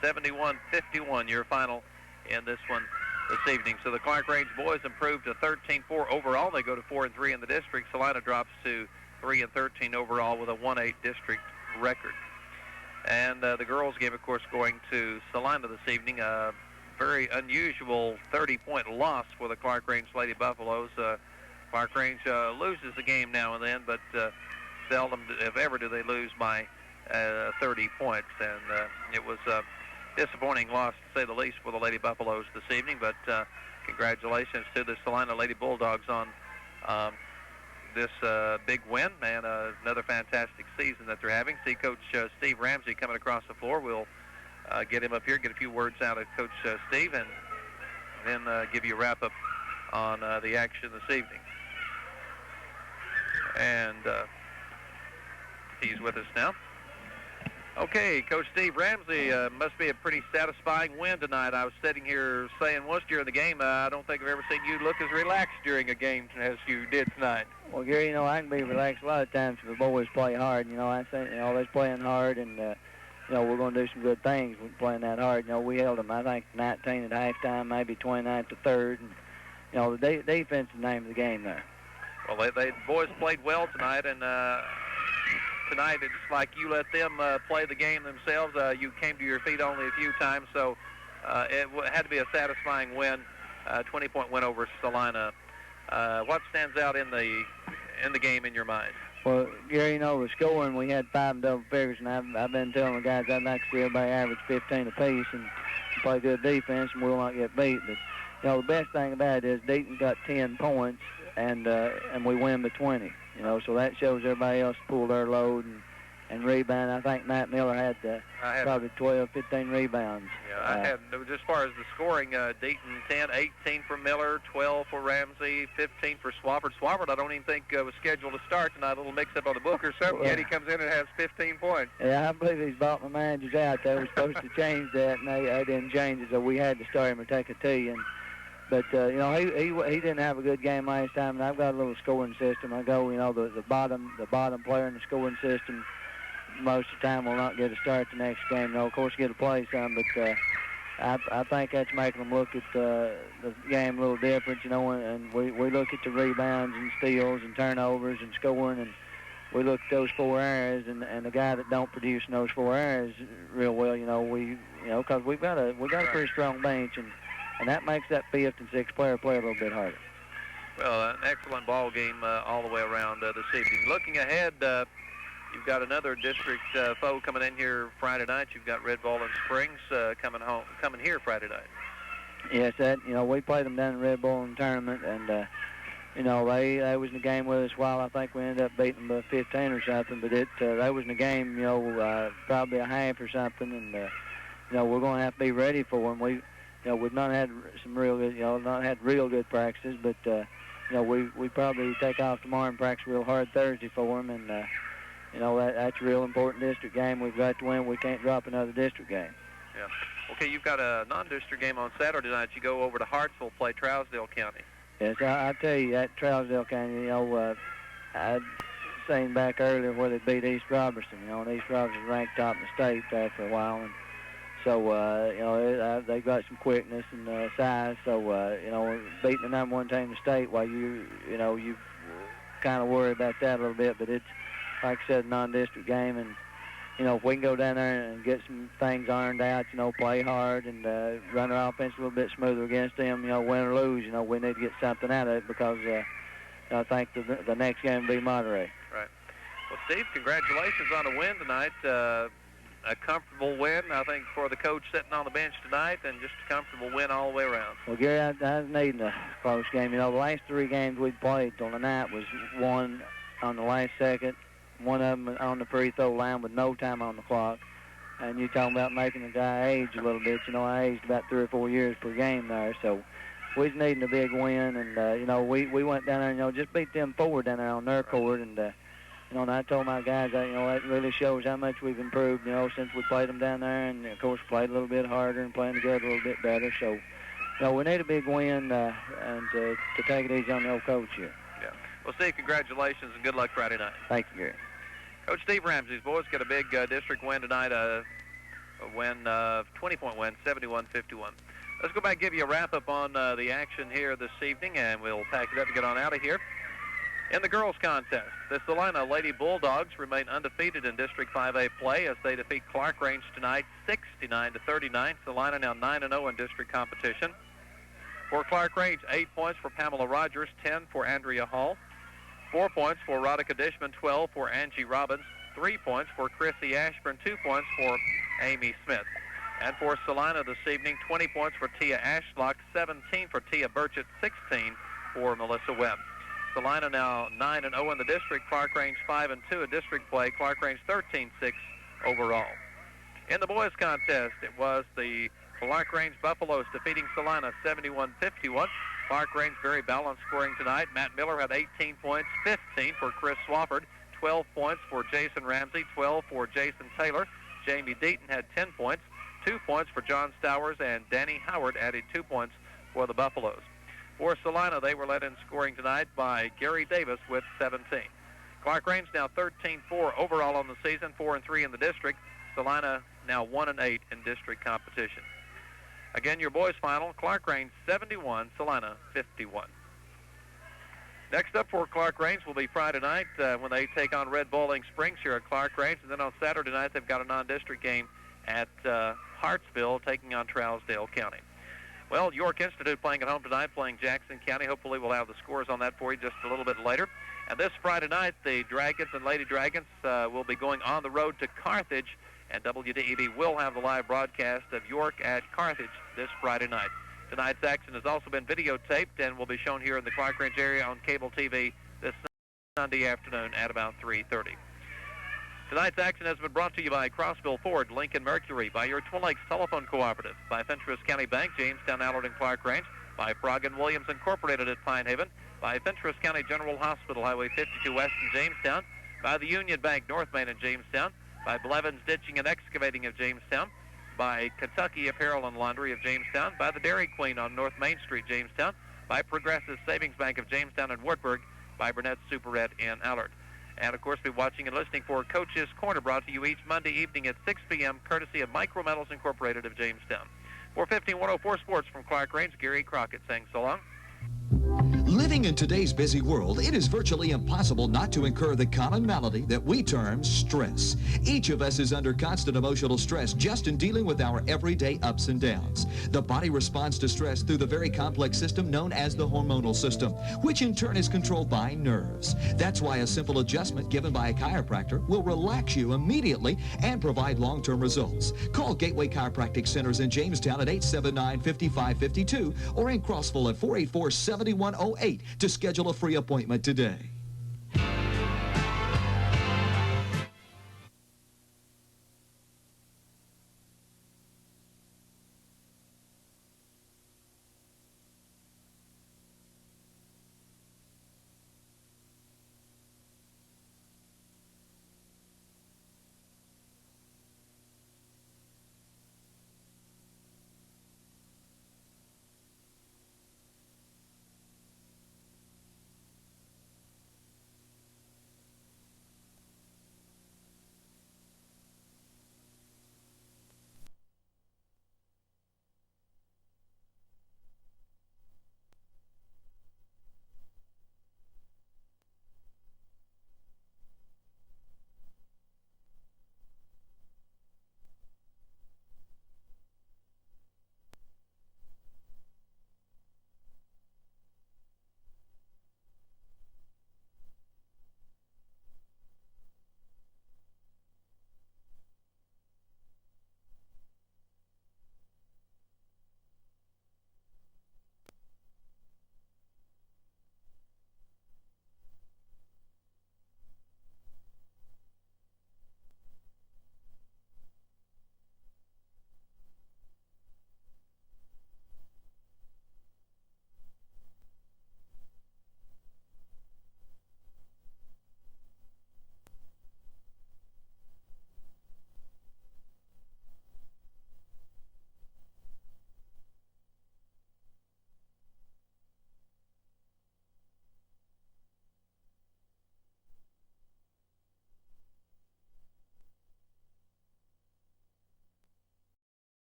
71-51, your final in this one this evening. So the Clarkrange boys improved to 13-4 overall. They go to 4-3 in the district. Celina drops to 3-13 overall with a 1-8 district record. And the girls game, of course, going to Celina this evening. A very unusual 30-point loss for the Clarkrange Lady Buffaloes. Clarkrange loses a game now and then, but seldom, if ever, do they lose by 30 points. And it was a disappointing loss, to say the least, for the Lady Buffaloes this evening. But congratulations to the Celina Lady Bulldogs on this big win and another fantastic season that they're having. See Coach Steve Ramsey coming across the floor. We'll get him up here, get a few words out of Coach Steve, and then give you a wrap-up on the action this evening. And he's with us now. Okay, Coach Steve Ramsey, must be a pretty satisfying win tonight. I was sitting here saying once during the game, I don't think I've ever seen you look as relaxed during a game as you did tonight. Well, Gary, I can be relaxed a lot of times if the boys play hard. I think, they're playing hard, and, we're going to do some good things when playing that hard. We held them, I think, 19 at halftime, maybe 29 at the third. And, the defense is the name of the game there. Well, the boys played well tonight, and tonight, it's like you let them play the game themselves. You came to your feet only a few times, so it had to be a satisfying win, 20-point win over Celina. What stands out in the game in your mind? Well, Gary, the scoring, we had 5 in double figures, and I've been telling the guys I'd like to see everybody average 15 apiece and play good defense, and we'll not get beat. But, the best thing about it is Deaton got 10 points, and we win by 20. So that shows everybody else pull their load and rebound. I think Matt Miller had probably 12, 15 rebounds. Yeah, I had, as far as the scoring, Deaton 10, 18 for Miller, 12 for Ramsey, 15 for Swafford. Swafford, I don't even think was scheduled to start tonight. A little mix-up on the book or something, yet he comes in and has 15 points. Yeah, I believe he's bought my managers out. They were supposed to change that, and they didn't change it, so we had to start him or take a tee. But he didn't have a good game last time, and I've got a little scoring system. I go, the bottom player in the scoring system most of the time will not get a start the next game. Of course, get to play some, but I think that's making them look at the game a little different, and we look at the rebounds and steals and turnovers and scoring, and we look at those 4 areas, and the guy that don't produce in those 4 areas real well, because we've got a pretty strong bench, and that makes that 5th and 6th player play a little bit harder. Well, an excellent ball game all the way around this evening. Looking ahead, you've got another district foe coming in here Friday night. You've got Red Ball and Springs coming here Friday night. Yes, we played them down in Red Bull in the tournament, and they was in the game with us a while. I think we ended up beating them by 15 or something, but they was in the game, probably a half or something, and we're going to have to be ready for them. We've not had some real good, not had real good practices, but we probably take off tomorrow and practice real hard Thursday for them, and that's a real important district game. We've got to win. We can't drop another district game. Yeah. Okay, you've got a non-district game on Saturday night. You go over to Hartsville, play Trousdale County. Yes, I tell you, that Trousdale County, I'd seen back earlier where they beat East Robertson. And East Robertson ranked top in the state there for a while, and so they've got some quickness and size. So beating the number 1 team in the state, while you kind of worry about that a little bit, but it's, like I said, a non-district game, and if we can go down there and get some things ironed out, play hard and run our offense a little bit smoother against them, win or lose, we need to get something out of it, because I think the next game will be Monterey. Right. Well, Steve, congratulations on a win tonight. A comfortable win, I think, for the coach sitting on the bench tonight, and just a comfortable win all the way around. Well, Gary, I was needing a close game. The last 3 games we played on the night was one on the last second, one of them on the free throw line with no time on the clock. And you're talking about making a guy age a little bit. I aged about 3 or 4 years per game there. So we was needing a big win. And, we went down there and, just beat them 4 down there on their court. And, and I told my guys that, that really shows how much we've improved, since we played them down there. And, of course, played a little bit harder and playing together a little bit better. So, we need a big win and to take it easy on the old coach here. Yeah. Well, Steve, congratulations and good luck Friday night. Thank you, Gary. Coach Steve Ramsey's boys get a big district win tonight, a 20-point win, 71-51. Let's go back and give you a wrap-up on the action here this evening, and we'll pack it up and get on out of here. In the girls' contest, the Celina Lady Bulldogs remain undefeated in District 5A play as they defeat Clarkrange tonight 69-39. Celina now 9-0 in district competition. For Clarkrange, 8 points for Pamela Rogers, 10 for Andrea Hall. 4 points for Rodica Dishman, 12 for Angie Robbins, 3 points for Chrissy Ashburn, 2 points for Amy Smith. And for Celina this evening, 20 points for Tia Ashlock, 17 for Tia Burchett, 16 for Melissa Webb. Celina now 9-0 in the district, Clarkrange 5-2 in district play, Clarkrange 13-6 overall. In the boys' contest, it was the Clarkrange Buffaloes defeating Celina 71-51. Clarkrange very balanced scoring tonight. Matt Miller had 18 points, 15 for Chris Swafford, 12 points for Jason Ramsey, 12 for Jason Taylor. Jamie Deaton had 10 points, 2 points for John Stowers, and Danny Howard added 2 points for the Buffaloes. For Celina, they were led in scoring tonight by Gary Davis with 17. Clarkrange now 13-4 overall on the season, 4-3 in the district. Celina now 1-8 in district competition. Again, your boys final, Clarkrange 71, Celina 51. Next up for Clarkrange will be Friday night when they take on Red Bowling Springs here at Clarkrange. And then on Saturday night, they've got a non-district game at Hartsville taking on Trousdale County. Well, York Institute playing at home tonight, playing Jackson County. Hopefully we'll have the scores on that for you just a little bit later. And this Friday night, the Dragons and Lady Dragons will be going on the road to Carthage, and WDEB will have the live broadcast of York at Carthage this Friday night. Tonight's action has also been videotaped and will be shown here in the Clarkrange area on cable TV this Sunday afternoon at about 3:30. Tonight's action has been brought to you by Crossville Ford, Lincoln Mercury, by your Twin Lakes Telephone Cooperative, by Fentress County Bank, Jamestown, Allard, and Clarkrange, by Frog & Williams Incorporated at Pine Haven, by Fentress County General Hospital, Highway 52 West in Jamestown, by the Union Bank, North Main in Jamestown, by Blevins Ditching and Excavating of Jamestown, by Kentucky Apparel and Laundry of Jamestown, by the Dairy Queen on North Main Street, Jamestown, by Progressive Savings Bank of Jamestown and Wartburg, by Burnett's Superette in Allard. And, of course, be watching and listening for Coach's Corner, brought to you each Monday evening at 6 p.m., courtesy of Micro Metals Incorporated of Jamestown. 415-104 Sports from Clarkrange, Gary Crockett saying so long. Living in today's busy world, it is virtually impossible not to incur the common malady that we term stress. Each of us is under constant emotional stress just in dealing with our everyday ups and downs. The body responds to stress through the very complex system known as the hormonal system, which in turn is controlled by nerves. That's why a simple adjustment given by a chiropractor will relax you immediately and provide long-term results. Call Gateway Chiropractic Centers in Jamestown at 879-5552 or in Crossville at 484-7108 to schedule a free appointment today.